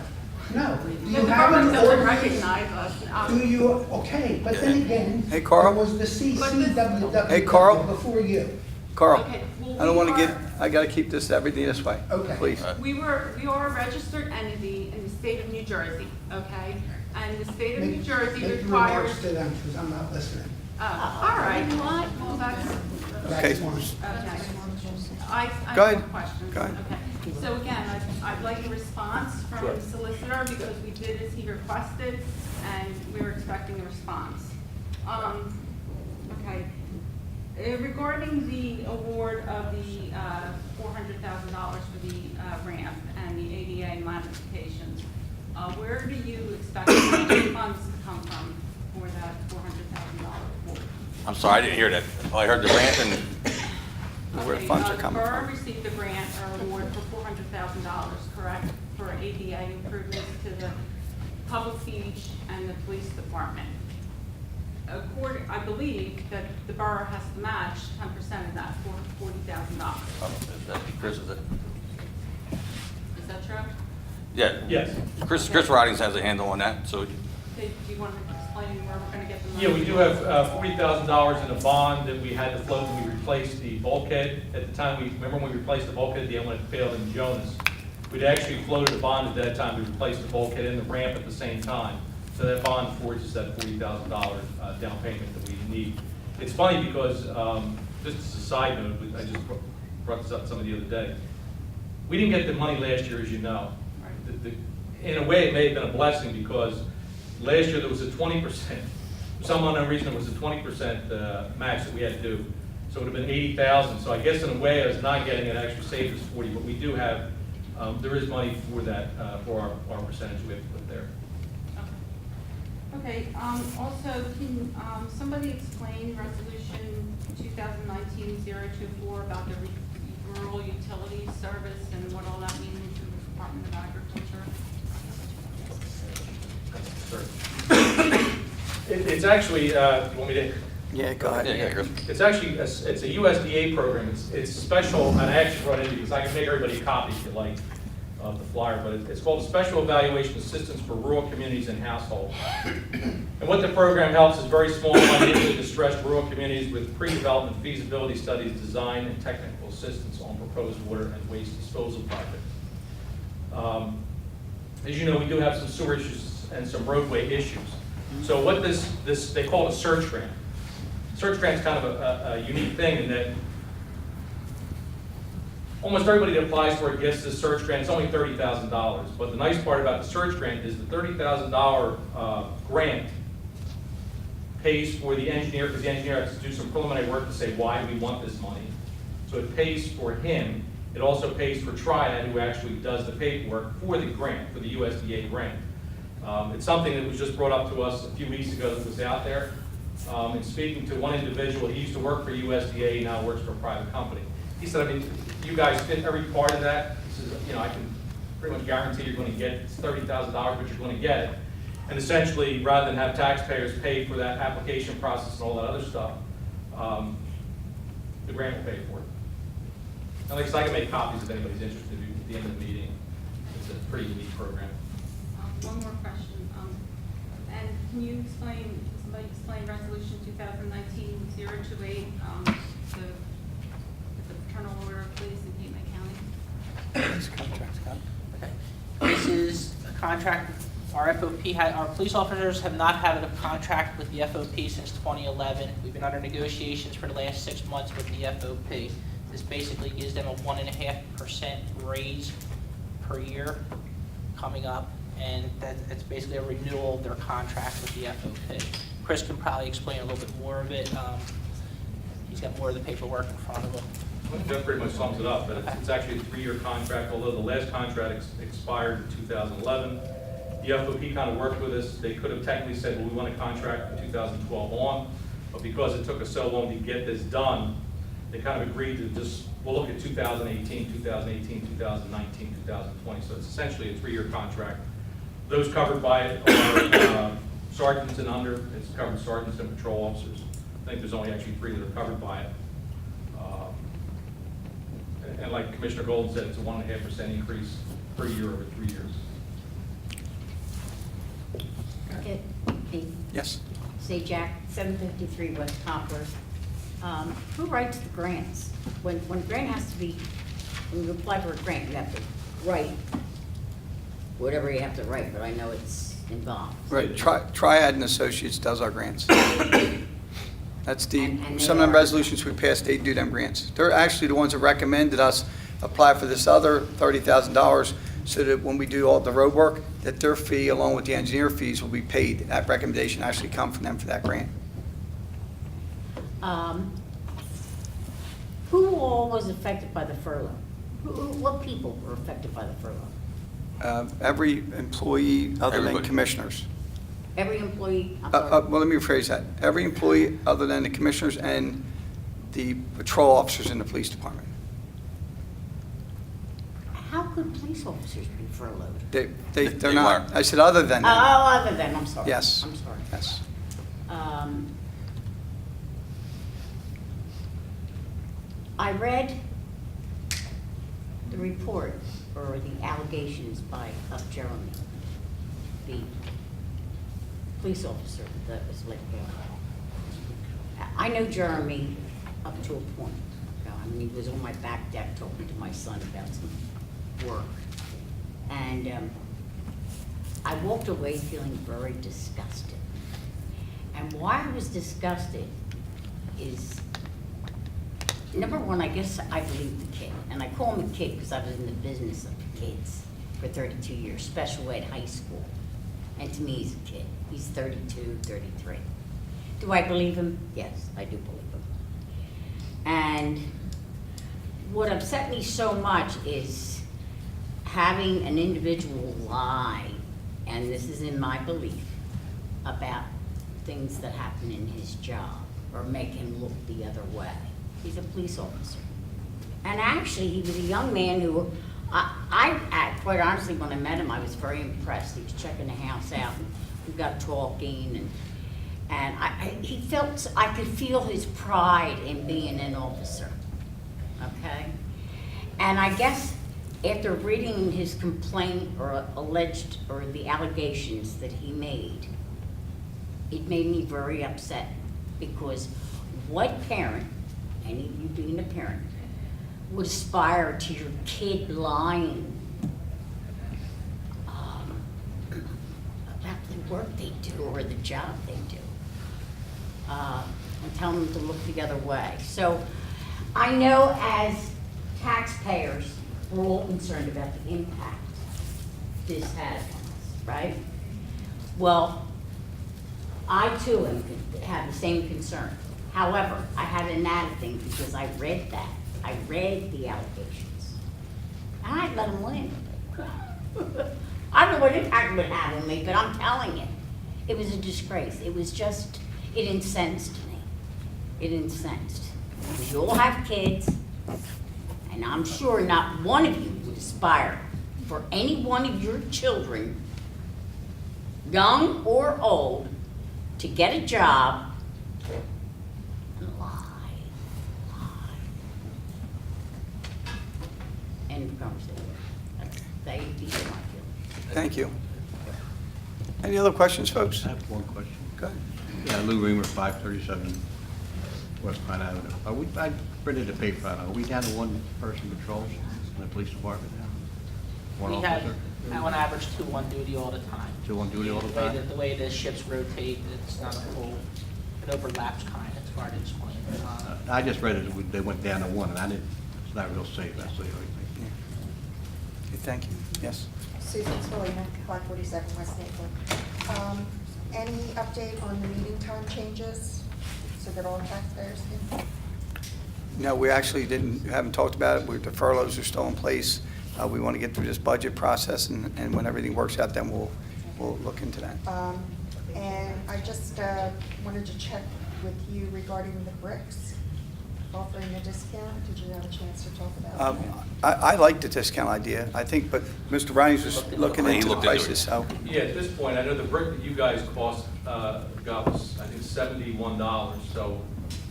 No. Do you The have borough an doesn't ordinance? recognize us. Do you, okay, but then again, Hey, Carl? there was the CCWW Hey, Carl? before you. Carl, Okay, well, I don't want to we get, are- I got to keep this, everything this way. Okay. Please. We are a registered entity in the state of New Jersey, okay? And the state of New Jersey Make your requires. remarks to them, because I'm not listening. All right, well, that's, Okay. That's fine. okay. I Go have ahead. more questions. Go ahead. Okay, so again, I'd like a response from the solicitor because we did as he requested and we were expecting a response. Okay. Regarding the award of the $400,000 for the ramp and the ADA modifications, where do you expect the funds to come from for that $400,000 award? I'm sorry, I didn't hear that. Oh, I heard the rant and, Where the Okay, funds are coming The borough from. received a grant or award for $400,000, correct, for ADA improvements to the public beach and the police department. I believe that the borough has to match 10% of that, for $40,000. Chris, is it? Is that true? Yeah. Yes. Chris Ridings has a handle on that, so Do you want to explain where we're going to get the money? Yeah, we do have $40,000 in a bond that we had to float when we replaced the bulkhead. At the time, remember when we replaced the bulkhead, the end when it failed in Jonas? We'd actually floated a bond at that time to replace the bulkhead and the ramp at the same time. So that bond affords us that $40,000 down payment that we need. It's funny because, just as a side note, I just brought this up to somebody the other day. We didn't get the money last year, as you know. In a way, it may have been a blessing because last year there was a 20%, for some unknown reason, there was a 20% match that we had to do. So it would have been 80,000. So I guess in a way, as not getting it, actually saved us 40. But we do have, there is money for that, for our percentage we have to put there. Okay, also, can somebody explain resolution 2019-024 about the rural utilities service and what all that means to the Department of Agriculture? Sure. It's actually, you want me to? Yeah, go ahead. yeah, Chris. It's actually, it's a USDA program. It's special, and I actually brought it in because I can make everybody a copy if you like of the flyer, but it's called Special Evaluation Assistance for Rural Communities and Households. And what the program helps is very small, financially distressed rural communities with pre-development feasibility studies, design, and technical assistance on proposed water and waste disposal projects. As you know, we do have some sewer issues and some roadway issues. So what they call it a search grant. Search grant is kind of a unique thing in that almost everybody that applies for it gets this search grant. It's only $30,000. But the nice part about the search grant is the $30,000 grant pays for the engineer, because the engineer has to do some preliminary work to say why we want this money. So it pays for him. It also pays for Triad, who actually does the paperwork for the grant, for the USDA grant. It's something that was just brought up to us a few weeks ago that was out there. In speaking to one individual, he used to work for USDA, he now works for a private company. He said, I mean, you guys fit every part of that. He says, you know, I can pretty much guarantee you're going to get it's $30,000, but you're going to get it. And essentially, rather than have taxpayers pay for that application process and all that other stuff, the grant will pay for it. And like I said, I can make copies if anybody's interested at the end of the meeting. It's a pretty unique program. One more question. And can you explain, somebody explain resolution 2019-028, the paternal order of police in Cape May County? This contract's got it. Okay. This is a contract, our FOP, our police officers have not had a contract with the FOP since 2011. We've been under negotiations for the last 6 months with the FOP. This basically gives them a 1.5% raise per year coming up, and it's basically a renewal of their contract with the FOP. Chris can probably explain a little bit more of it. He's got more of the paperwork in front of him. Well, Jeff pretty much sums it up, but it's actually a 3-year contract, although the last contract expired in 2011. The FOP kind of worked with us. They could have technically said, well, we want a contract from 2012 on, but because it took us so long to get this done, they kind of agreed to just, we'll look at 2018, 2019, 2019, 2020. So it's essentially a 3-year contract. Those covered by it are sergeants and under. It's covered sergeants and patrol officers. I think there's only actually 3 that are covered by it. And like Commissioner Golden said, it's a 1.5% increase per year over 3 years. Okay. Yes. Say, Jack, 753 West Poplar. Who writes the grants? When grant has to be, when you apply for a grant, you have to write whatever you have to write, but I know it's involved. Right, Triad and Associates does our grants. That's And some they of the are- resolutions we passed, they do them grants. They're actually the ones that recommended us apply for this other $30,000 so that when we do all the road work, that their fee along with the engineer fees will be paid. That recommendation actually come from them for that grant. Who all was affected by the furlough? What people were affected by the furlough? Every employee other than Everybody. commissioners. Every employee? I'm sorry. Well, let me rephrase that. Every employee other than the commissioners and the patrol officers in the police department. How could police officers be furloughed? They're They not. weren't. I said other than Oh, them. other than, I'm sorry. Yes. I'm sorry. Yes. I read the report or the allegations of Jeremy, the police officer that was let go. I know Jeremy up to a point. I mean, he was on my back deck talking to my son about some work. And I walked away feeling very disgusted. And why I was disgusted is, number one, I guess I believe the kid. And I call him a kid because I was in the business of kids for 32 years, special ed high school. And to me, he's a kid. He's 32, 33. Do I believe him? Yes, I do believe him. And what upset me so much is having an individual lie, and this is in my belief, about things that happen in his job or make him look the other way. He's a police officer. And actually, he was a young man who, quite honestly, when I met him, I was very impressed. He was checking the house out, and we got talking, and I could feel his pride in being an officer, okay? And I guess after reading his complaint or the allegations that he made, it made me very upset, because what parent, any of you being a parent, would aspire to your kid lying about the work they do or the job they do, and tell them to look the other way. So I know as taxpayers, we're all concerned about the impact this has on us, right? Well, I too have the same concern. However, I had an added thing because I read that. I read the allegations. And I let them win. I don't know what impact it would have on me, but I'm telling you, it was a disgrace. It was just, it incensed me. It incensed. Because you all have kids, and I'm sure not one of you would aspire for any one of your children, young or old, to get a job and lie. End of conversation. They be my feelings. Thank you. Any other questions, folks? I have one question. Go ahead. Yeah, Lou Reamer, 537 West Pine Avenue. I read in the paper, are we down to one person patrols in the police department now? One We had, officer? on average, 2 on duty all the time. 2 on duty all the time? The way the shifts rotate, it's not a full, it overlaps kind, it's hard to explain. I just read it, they went down to 1, and I didn't, it's not real safe, that's the only thing. Okay, thank you. Yes. Susan Spallina, 547 West Naples. Any update on the meeting time changes so that all taxpayers can? No, we actually haven't talked about it. The furloughs are still in place. We want to get through this budget process, and when everything works out, then we'll look into that. And I just wanted to check with you regarding the bricks, offering a discount. Did you have a chance to talk about that? I like the discount idea, I think, but Mr. Ryan's was looking He into the looked into it. prices, so. Yeah, at this point, I know the brick that you guys cost, got was, I think, $71, so.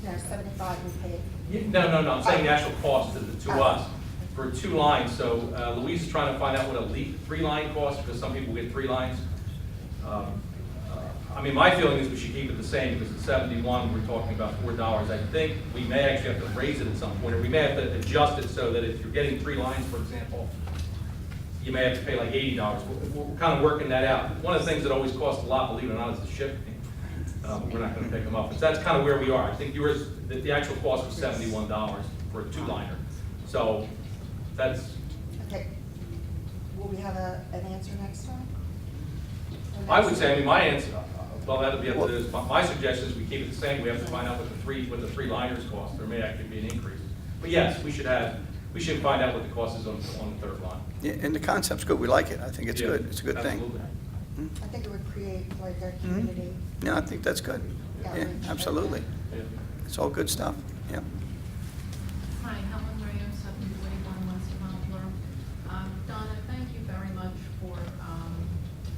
No, 75 we paid. No, I'm saying the actual cost to us for 2 lines. So Louise is trying to find out what a 3-line costs, because some people get 3 lines. I mean, my feeling is we should keep it the same, because at 71, we're talking about $4. I think we may actually have to raise it at some point, or we may have to adjust it so that if you're getting 3 lines, for example, you may have to pay like $80. We're kind of working that out. One of the things that always costs a lot, believe it or not, is the shipping. We're not going to pick them up. But that's kind of where we are. I think the actual cost was $71 for a 2-liner. So that's, Okay. Will we have an answer next time? I would say, I mean, my answer, well, that'll be up to this. My suggestion is we keep it the same. We have to find out what the 3 liners cost. There may actually be an increase. But yes, we should find out what the cost is on the 3rd line. Yeah, and the concept's good, we like it, I think it's Yeah, good, it's a good thing. absolutely. I think it would create like a community. Yeah, I think that's good, yeah, outreach. absolutely. Yeah. It's all good stuff, yeah. Hi, Helen Reyes, 741 West Poplar. Donna, thank you very much for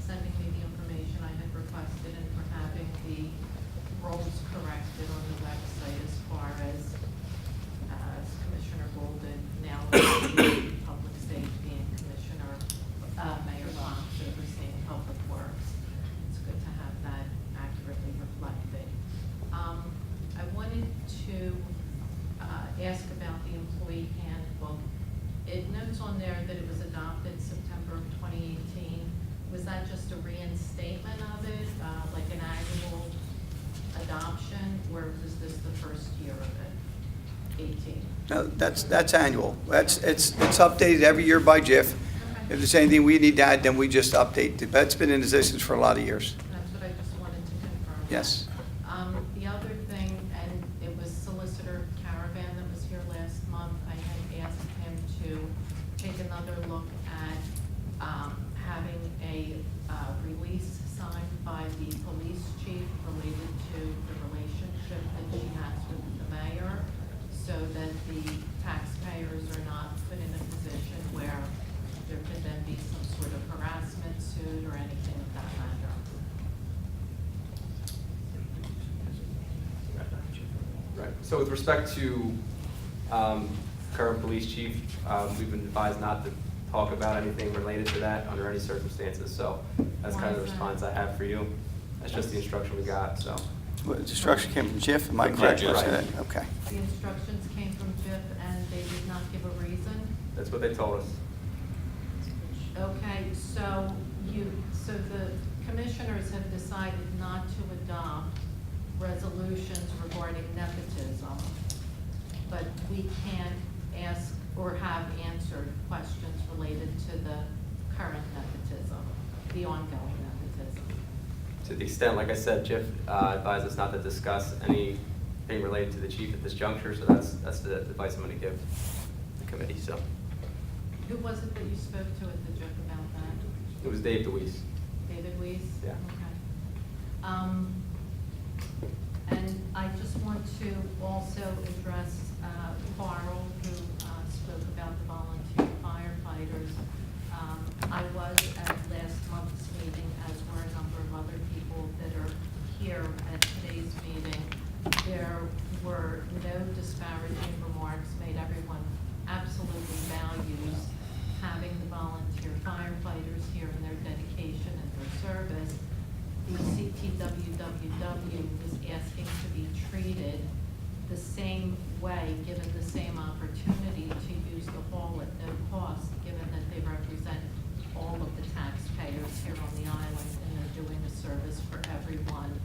sending me the information I had requested and for having the roles corrected on the website as far as Commissioner Golden now Public Safety and Commissioner Mayor Fox overseeing Public Works. It's good to have that accurately reflected. I wanted to ask about the employee handbook. It notes on there that it was adopted September of 2018. Was that just a reinstatement of it, like an annual adoption, or was this the first year of it, 18? No, that's annual, it's updated every year by JIF. If there's anything we need to add, then we just update it. That's been in existence for a lot of years. That's what I just wanted to confirm. Yes. The other thing, and it was Solicitor Caravan that was here last month, I had asked him to take another look at having a release signed by the police chief related to the relationship that she has with the mayor, so that the taxpayers are not put in a position where there could then be some sort of harassment suit or anything of that matter. Right. So with respect to current police chief, we've been advised not to talk about anything related to that under any circumstances. So that's kind of the response I have for you. That's just the instruction we got, so. Well, the instruction came from JIF, am I From correct? JIF, Right. right. Okay. The instructions came from JIF and they did not give a reason? That's what they told us. Okay, so the commissioners have decided not to adopt resolutions regarding nepotism, but we can't ask or have answered questions related to the current nepotism, the ongoing nepotism. To the extent, like I said, Jeff advised us not to discuss anything related to the chief at this juncture, so that's the advice I'm going to give the committee, so. Who was it that you spoke to at the JIF about that? It was Dave DeWeese. David Weiss? Yeah. Okay. And I just want to also address Carl, who spoke about the volunteer firefighters. I was at last month's meeting, as were a number of other people that are here at today's meeting. There were no disparaging remarks made. Everyone absolutely values having the volunteer firefighters here and their dedication and their service. The CTWWW was asking to be treated the same way, given the same opportunity to use the hall at no cost, given that they represent all of the taxpayers here on the island, and they're doing a service for everyone,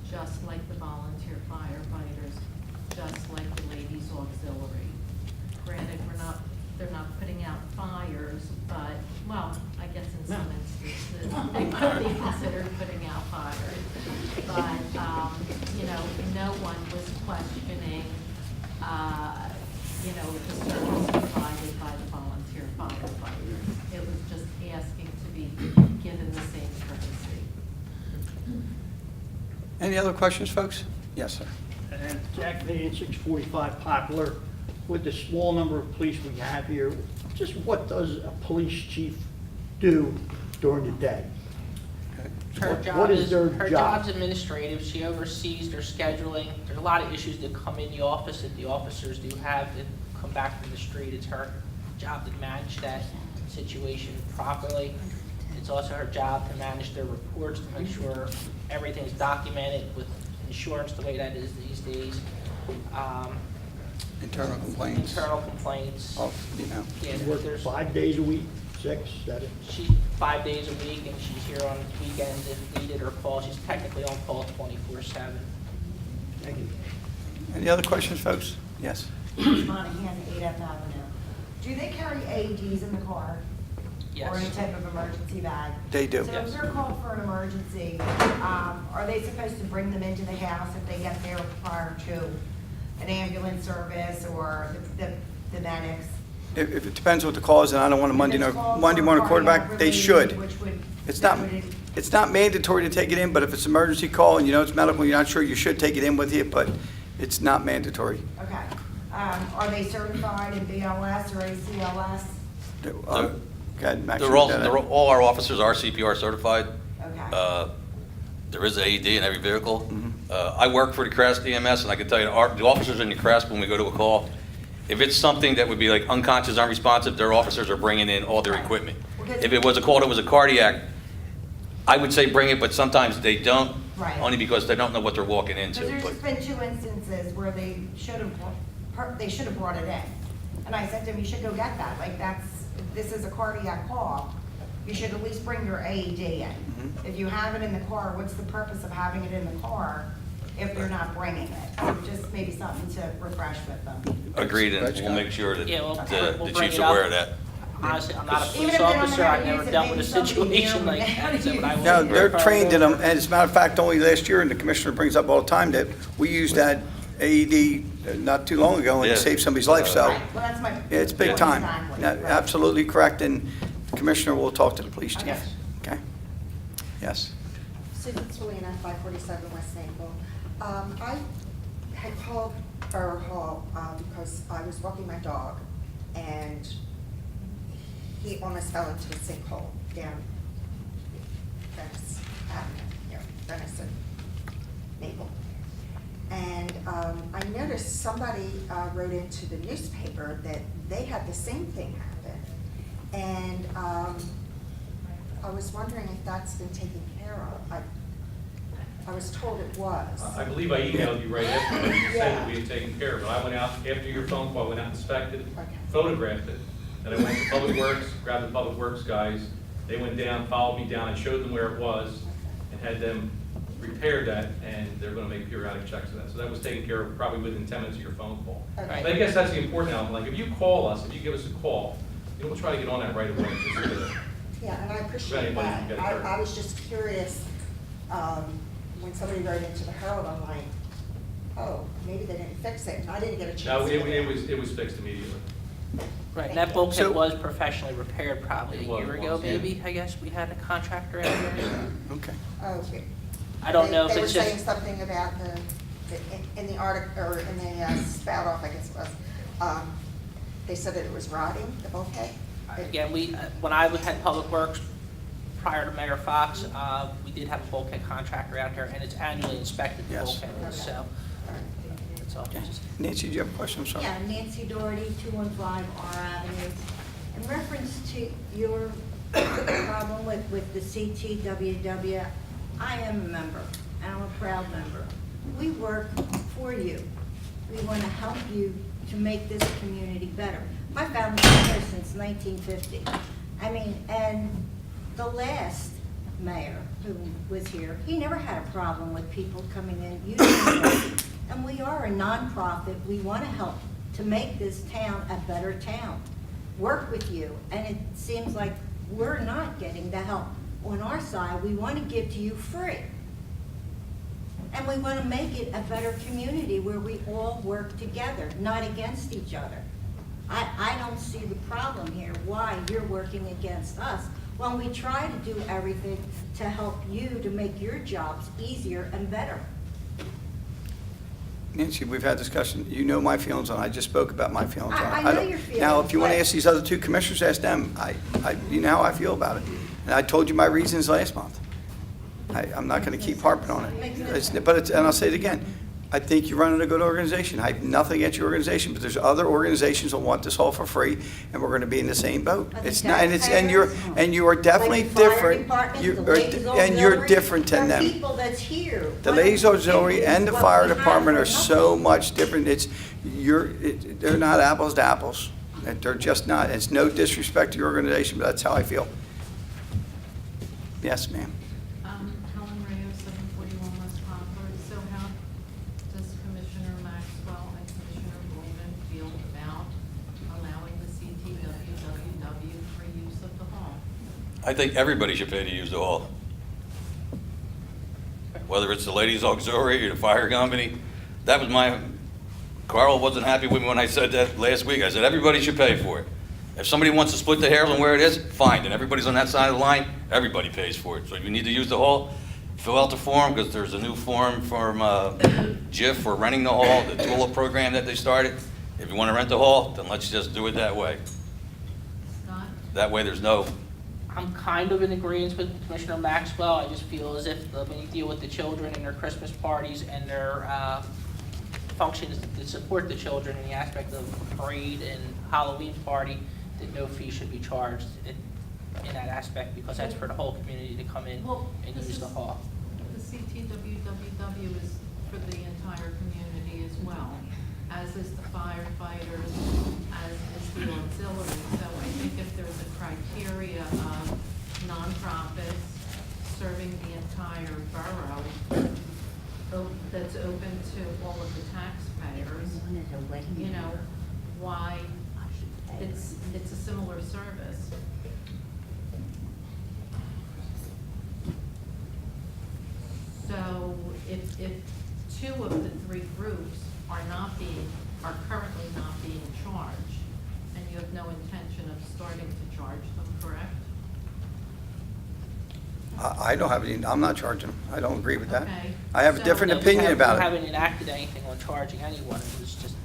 just like the volunteer firefighters, just like the ladies auxiliary. Granted, they're not putting out fires, but, well, I guess in some instances, they could be considered putting out fires. But, you know, no one was questioning, you know, the service provided by the volunteer firefighters. It was just asking to be given the same courtesy. Any other questions, folks? Yes, sir. And Jack Van, 645 Poplar. With the small number of police we have here, just what does a police chief do during the day? Her What job is their her job? job's administrative. She oversees their scheduling. There's a lot of issues that come in the office that the officers do have that come back from the street. It's her job to manage that situation properly. It's also her job to manage their reports, to make sure everything's documented with insurance the way that is these days. Internal complaints. Internal complaints. Oh, you know. Yeah, You work there's, 5 days a week, 6, 7? she's 5 days a week, and she's here on weekends if needed or call. She's technically on call 24/7. Thank you. Any other questions, folks? Yes. Monahan, 8th Avenue. Do they carry AEDs in the car? Or any Yes. type of emergency bag? They do. So if they're called for an emergency, are they supposed to bring them into the house if they get there prior to an ambulance service or the medics? If it depends what the call is, and I don't want a Monday If it's called morning for quarterback, they cardiac should. related, which would- It's not, which would- it's not mandatory to take it in, but if it's an emergency call and you know it's medical, you're not sure, you should take it in with you, but it's not mandatory. Okay. Are they certified in BLS or ACLS? Go ahead, Max. All our officers are CPR certified. Okay. There is an AED in every vehicle. I work for the Crest EMS, and I can tell you, the officers in the Crest, when we go to a call, if it's something that would be like unconscious, unresponsive, their officers are bringing in all their equipment. If it was a call that was a cardiac, I would say bring it, but sometimes they don't, Right. only because they don't know what they're walking into. Because there's But just been 2 instances where they should have brought it in. And I said to them, you should go get that. Like, this is a cardiac call. You should at least bring your AED in. If you have it in the car, what's the purpose of having it in the car if they're not bringing it? So just maybe something to refresh with them. Agreed, and we'll make sure that Yeah, we'll the bring chief's it up. aware of that. Honestly, I'm not a Even police if they don't know officer. how I've to never use it, dealt with a maybe something situation new like and that. So, but I will No, be they're very trained in them, aware. and as a matter of fact, only last year, and the commissioner brings up all the time, that we used that AED not too long ago and Yeah. it saved somebody's life, so Right, well, that's my. yeah, it's big point time. exactly. No, Right. absolutely correct, and the commissioner will talk to the police chief. Yes. Okay? Yes. Susan Swalina, 547 West Naples. I had called Borough Hall because I was walking my dog, and he almost fell into a sinkhole down Venice Avenue, Venice and Maple. And I noticed somebody wrote into the newspaper that they had the same thing happen. And I was wondering if that's been taken care of. I was told it was. I believe I emailed you right after, you said Yeah. that we had taken care of it. I went out, after your phone call, I went out and inspected it, Okay. photographed it, then I went to Public Works, grabbed the Public Works guys, they went down, followed me down, I showed them where it was, and had them repair that, and they're gonna make periodic checks of that. So that was taken care of probably within 10 minutes of your phone call. Okay. But I guess that's the important element, like, if you call us, if you give us a call, you know, we'll try to get on that right away, just to Yeah, and I appreciate Anybody can that. get hurt. I was just curious, when somebody wrote into the Herald, I'm like, oh, maybe they didn't fix it, and I didn't get a chance No, to. it was fixed immediately. Right, that bulkhead So- was professionally repaired probably a It was year ago, once, yeah. maybe, I guess. We had a contractor out there. Okay. Oh, okay. I don't know if it's They were just, saying something about in the article, or in the spout off, I guess it was, they said that it was rotting, the bulkhead? again, when I had Public Works prior to Mayor Fox, we did have a bulkhead contractor out there, and it's annually inspected, the Yes. bulkhead, so. That's all. Nancy, do you have a question? I'm sorry. Yeah, Nancy Doherty, 215 R Avenue. In reference to your problem with the CTWW, I am a member, and I'm a proud member. We work for you. We want to help you to make this community better. My family's been here since 1950. I mean, and the last mayor who was here, he never had a problem with people coming in using it. And we are a nonprofit. We want to help to make this town a better town. Work with you. And it seems like we're not getting the help on our side. We want to give to you free. And we want to make it a better community where we all work together, not against each other. I don't see the problem here, why you're working against us, when we try to do everything to help you to make your jobs easier and better. Nancy, we've had discussion, you know my feelings on it, I just spoke about my feelings on it. I know don't- your feelings, Now, if you want to but- ask these other two commissioners, ask them, you know how I feel about it. And I told you my reasons last month. I'm not going to keep harping on it. And I'll say it again, I think you're running a good organization. I have nothing against your organization, but there's other organizations that want this all for free, and we're going to be in the same boat. But the It's not, and you are definitely Like the fire different. department, You the are- ladies And you're auxiliary, different than they're them. people that's here. The Why ladies don't you auxiliary use and the what fire we have department for are so nothing? much different. They're not apples to apples. They're just not. It's no disrespect to your organization, but that's how I feel. Yes, ma'am. Helen Reyes, 741 West Concord. So how does Commissioner Maxwell and Commissioner Bowman feel about allowing the CTWWW for use of the hall? I think everybody should pay to use the hall. Whether it's the ladies auxiliary or the fire company, that was Carl wasn't happy with me when I said that last week. I said, everybody should pay for it. If somebody wants to split the hairs on where it is, fine, and everybody's on that side of the line, everybody pays for it. So if you need to use the hall, fill out the form, because there's a new form from JIF for renting the hall, the TULIP program that they started. If you want to rent the hall, then let's just do it that way. Scott? That way there's no, I'm kind of in agreement with Commissioner Maxwell. I just feel as if when you deal with the children and their Christmas parties and their functions to support the children in the aspect of parade and Halloween party, that no fee should be charged in that aspect, because that's for the whole community to come in Well, and this use the is- hall. The CTWWW is for the entire community as well, as is the firefighters, as is the auxiliary. So I think if there's a criteria of nonprofits serving the entire borough that's open to all of the taxpayers, you know, why it's a similar service. So if two of the three groups are currently not being charged, and you have no intention of starting to charge them, correct? I don't have any, I'm not charging them. I don't agree with that. Okay. I have a So- different No, we opinion haven't- about We it. haven't enacted anything on charging anyone. It was just,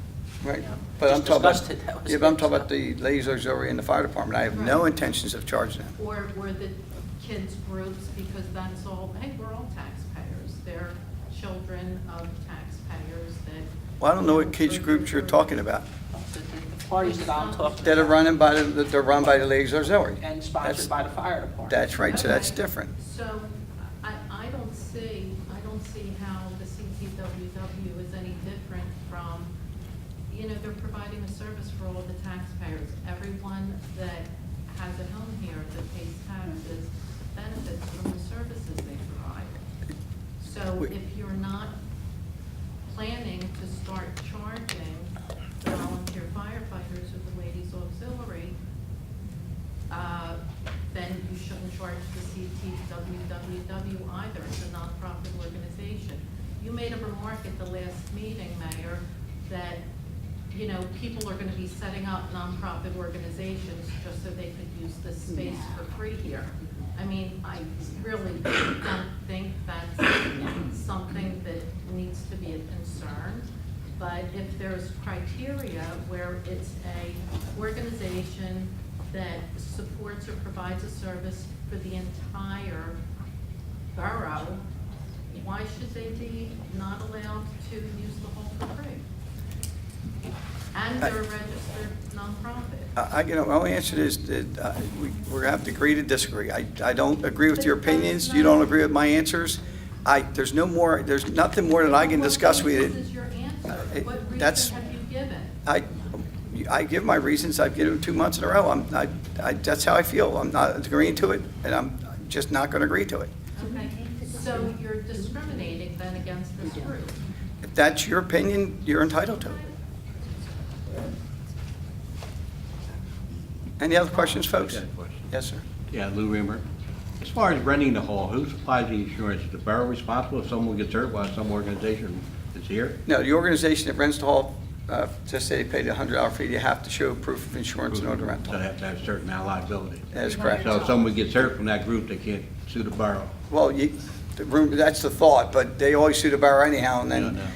Right, you know, but I'm just talking about, discussed it. That was yeah, but I'm it. talking about the ladies auxiliary and the fire department. I have no Right. intentions of charging them. Or were the kids' groups, because that's all, hey, we're all taxpayers. They're children of taxpayers that. Well, I don't know what kids groups you're talking about. The parties that I'm talking That are about, running by they're run by the ladies auxiliary. and That's- sponsored by the fire department. That's right, so that's Okay. different. So I don't see how the CTWW is any different from, you know, they're providing a service for all the taxpayers. Everyone that has a home here that pays taxes benefits from the services they provide. So if you're not planning to start charging the volunteer firefighters or the ladies auxiliary, then you shouldn't charge the CTWWW either. It's a nonprofit organization. You made a remark at the last meeting, Mayor, that, you know, people are going to be setting up nonprofit organizations just so they could use this space for free here. I mean, I really don't think that's something that needs to be a concern. But if there's criteria where it's a organization that supports or provides a service for the entire borough, why should they be not allowed to use the hall for free? And they're a registered nonprofit. My only answer is that we're going to have to agree to disagree. I don't agree with your opinions. You don't agree with my answers. There's nothing more that I can discuss with This you. is your answer. What that's- reason have you given? I give my reasons, I've given them 2 months in a row. That's how I feel. I'm not agreeing to it, and I'm just not going to agree to it. Okay, so you're discriminating then against this group? If that's your opinion, you're entitled to it. Any other questions, folks? I got a question. Yes, sir. Yeah, Lou Reamer. As far as renting the hall, who supplies the insurance? Is the borough responsible if someone gets hurt while some organization is here? No, the organization that rents the hall, just say they paid a $100 fee, you have to show proof of insurance in order to rent the So they hall. have to have a certain amount of liability. That is correct. So if someone gets hurt from that group, they can't sue the borough. Well, that's the thought, but they always sue the borough anyhow, and Yeah, I then know.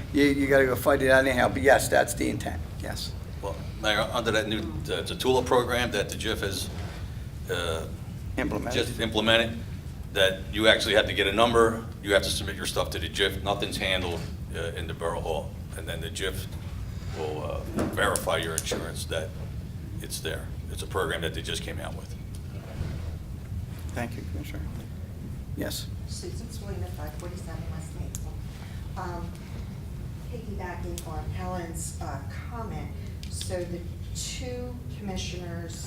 you got to go fight it out anyhow. But yes, that's the intent, yes. Well, Mayor, under that new, the TULIP program that the JIF has Implemented. just implemented, that you actually have to get a number, you have to submit your stuff to the JIF, nothing's handled in the Borough Hall. And then the JIF will verify your insurance that it's there. It's a program that they just came out with. Thank you, Commissioner. Yes. Susan Swilling, 547 West Maple. Piggybacking on Helen's comment, so the two commissioners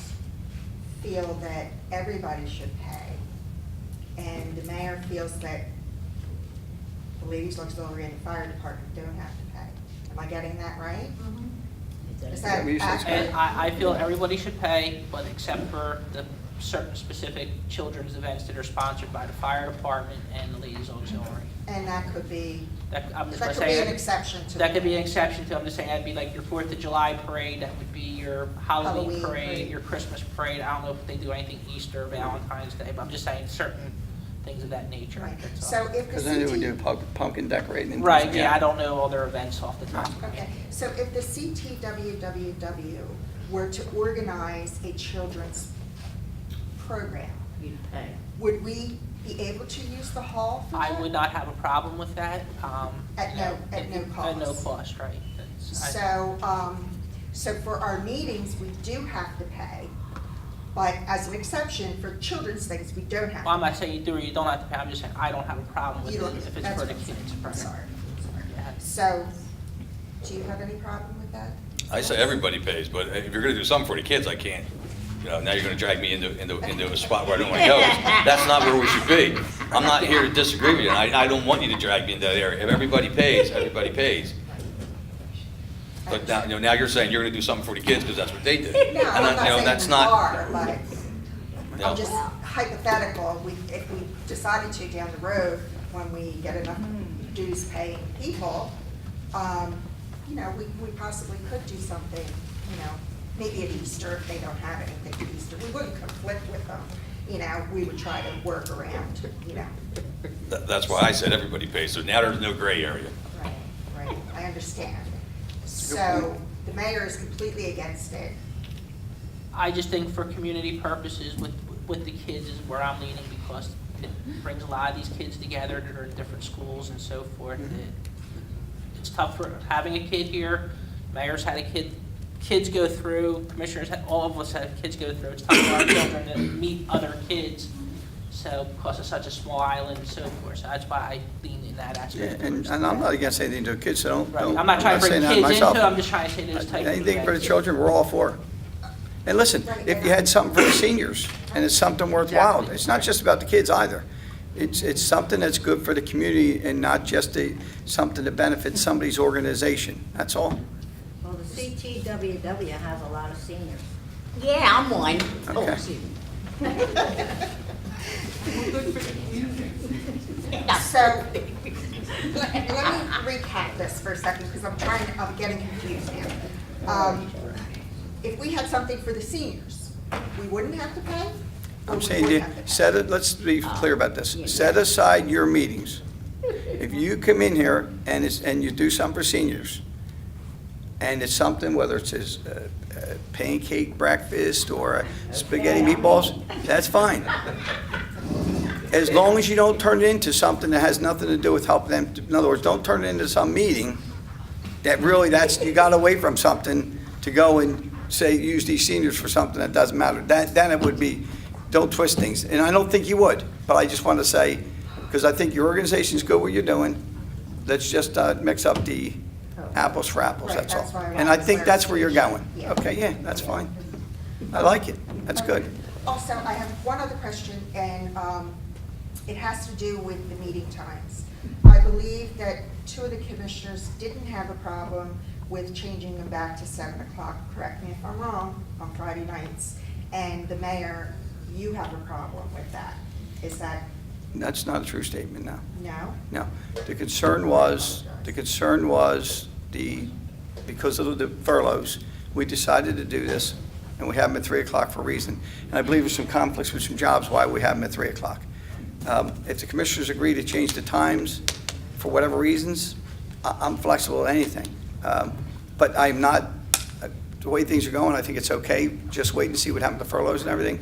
feel that everybody should pay, and the mayor feels that the ladies auxiliary and the fire department don't have to pay. Am I getting that right? Is Yeah, that we usually- accurate? And I feel everybody should pay, but except for the certain specific children's events that are sponsored by the fire department and the ladies auxiliary. And that could be, I'm just that gonna could be say, an exception to. that could be an exception to, I'm just saying, that'd be like your 4th of July parade, that would be your Halloween Halloween parade, parade. your Christmas parade. I don't know if they do anything Easter, Valentine's Day, but I'm just saying certain things of that nature. Right. that's all. So if the Because then they would do CT, pumpkin decorating. and Right, things, yeah, I don't know all their events off the top of my okay, head. so if the CTWWW were to organize a children's program, You'd pay. would we be able to use the hall for I that? would not have a problem with that. At no At no cost? cost, right. That's- So for our meetings, we do have to pay, but as an exception, for children's things, we don't have Well, I'm to. not saying you do or you don't have to pay, I'm just saying I don't have a problem with You it don't- if it's that's for the what I'm kids. saying. I'm right. sorry. Yeah. So, do you have any problem with that? I say everybody pays, but if you're gonna do something for the kids, I can't. You know, now you're gonna drag me into a spot where I don't wanna go. That's not where we should be. I'm not here to disagree with you, and I don't want you to drag me into that area. If everybody pays, everybody pays. But now, now you're saying you're gonna do something for the kids because that's what they did. No, And I'm not saying that's we not. are, but No. I'm just hypothetical, if we decided to down the road, when we get enough dues paying people, you know, we possibly could do something, you know, maybe at Easter, if they don't have anything at Easter. We wouldn't conflict with them, you know, we would try to work around, you know. That's why I said everybody pays, so now there's no gray area. Right, right, I understand. a good So, the mayor is completely against it. I just think for community purposes with the kids is where I'm leaning because it brings a lot of these kids together that are in different schools and so forth. It's tough for having a kid here. Mayor's had a kid, kids go through, commissioners, all of us have kids go through. It's tough for our children to meet other kids. So because it's such a small island and so forth, so that's why I lean in that Yeah, aspect. and I'm not against anything to kids, so don't. Right. don't- I'm not trying to bring saying that kids into myself. it, I'm just trying to say those type of Anything for the events. children, we're all for. And listen, if you had something for the seniors, and it's something worthwhile, it's not just about the kids either. It's something that's good for the community and not just something that benefits somebody's organization, that's all. Well, the CTWW has a lot of seniors. Yeah, I'm one. Oh, Okay. excuse me. So, let me recap this for a second, because I'm getting confused now. If we had something for the seniors, we wouldn't have to pay? Or I'm we saying, would have to pay? set it, let's be clear about this. Set aside your meetings. If you come in here and you do something for seniors, and it's something, whether it's a pancake breakfast or a spaghetti meatballs, that's fine. As long as you don't turn it into something that has nothing to do with helping them. In other words, don't turn it into some meeting that really, you got away from something to go and say, use these seniors for something that doesn't matter. Then it would be, don't twist things. And I don't think you would, but I just want to say, because I think your organization's good what you're doing, let's just mix up the apples for apples, Right, that's all. that's why I And I want think that's where you're going. clarification. Yeah. Okay, yeah, that's fine. I like it, that's good. Also, I have one other question, and it has to do with the meeting times. I believe that two of the commissioners didn't have a problem with changing them back to 7 o'clock, correct me if I'm wrong, on Friday nights. And the mayor, you have a problem with that. Is that, That's not a true statement, no. no? No. The concern was because of the furloughs, we decided to do this, and we have them at 3 o'clock for a reason. And I believe there's some conflicts with some jobs why we have them at 3 o'clock. If the commissioners agree to change the times for whatever reasons, I'm flexible to anything. But I'm not, the way things are going, I think it's okay. Just wait and see what happened to furloughs and everything.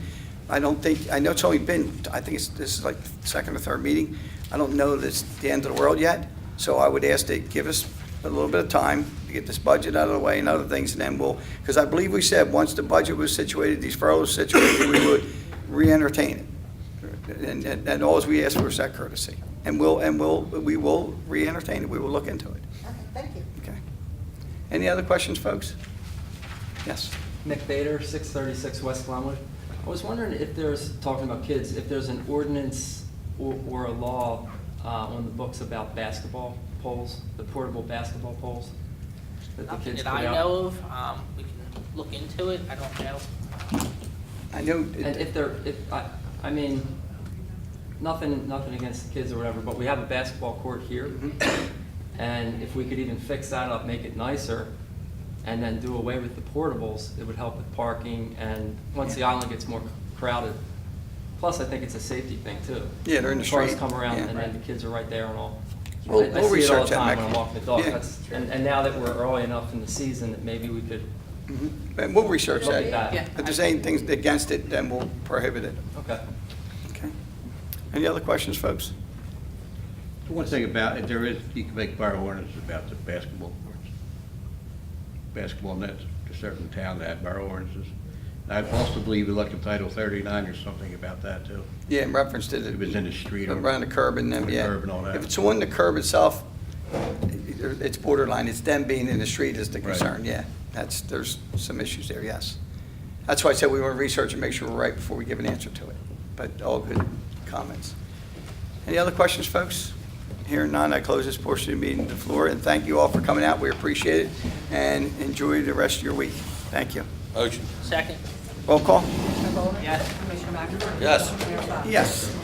I know it's only been, this is like the second or third meeting. I don't know that it's the end of the world yet. So I would ask that give us a little bit of time to get this budget out of the way and other things, and then because I believe we said once the budget was situated, these furloughs situated, we would re-entertain it. And all we asked for was that courtesy. And we will re-entertain it. We will look into it. Okay, thank you. Okay. Any other questions, folks? Yes. Nick Bader, 636 West Glenwood. I was wondering if there's, talking about kids, if there's an ordinance or a law on the books about basketball poles, the portable basketball poles that the Nothing kids that put I out. know of, we can look into it, I don't know. I know. And I mean, nothing against the kids or whatever, but we have a basketball court here. And if we could even fix that up, make it nicer, and then do away with the portables, it would help with parking, and once the island gets more crowded. Plus, I think it's a safety thing too. Yeah, they're in the Cars street. come around, Yeah. and then the kids are right there and all. We'll I see it all research the that, time when Mick. I'm walking the dog. Yeah. And now that we're early enough in the season, that maybe we could, And we'll research Look that. at that. Yeah. If there's anything against it, then we'll prohibit it. okay. Okay. Any other questions, folks? One thing about it, you can make borough ordinances about the basketball courts. Basketball nets, to certain town that have borough ordinances. And I also believe we looked at Title 39 or something about that too. Yeah, in reference to It was in the street or around the curb and them, the yeah. curb and all that. If it's on the curb itself, it's borderline. It's them being in the street is the Right. concern, yeah. There's some issues there, yes. That's why I said we want to research and make sure we're right before we give an answer to it. But all good comments. Any other questions, folks? Hearing none, I close this portion of the meeting to the floor, and thank you all for coming out. We appreciate it, and enjoy the rest of your week. Thank you. Motion. Second, Roll call? yes. Yes. Yes.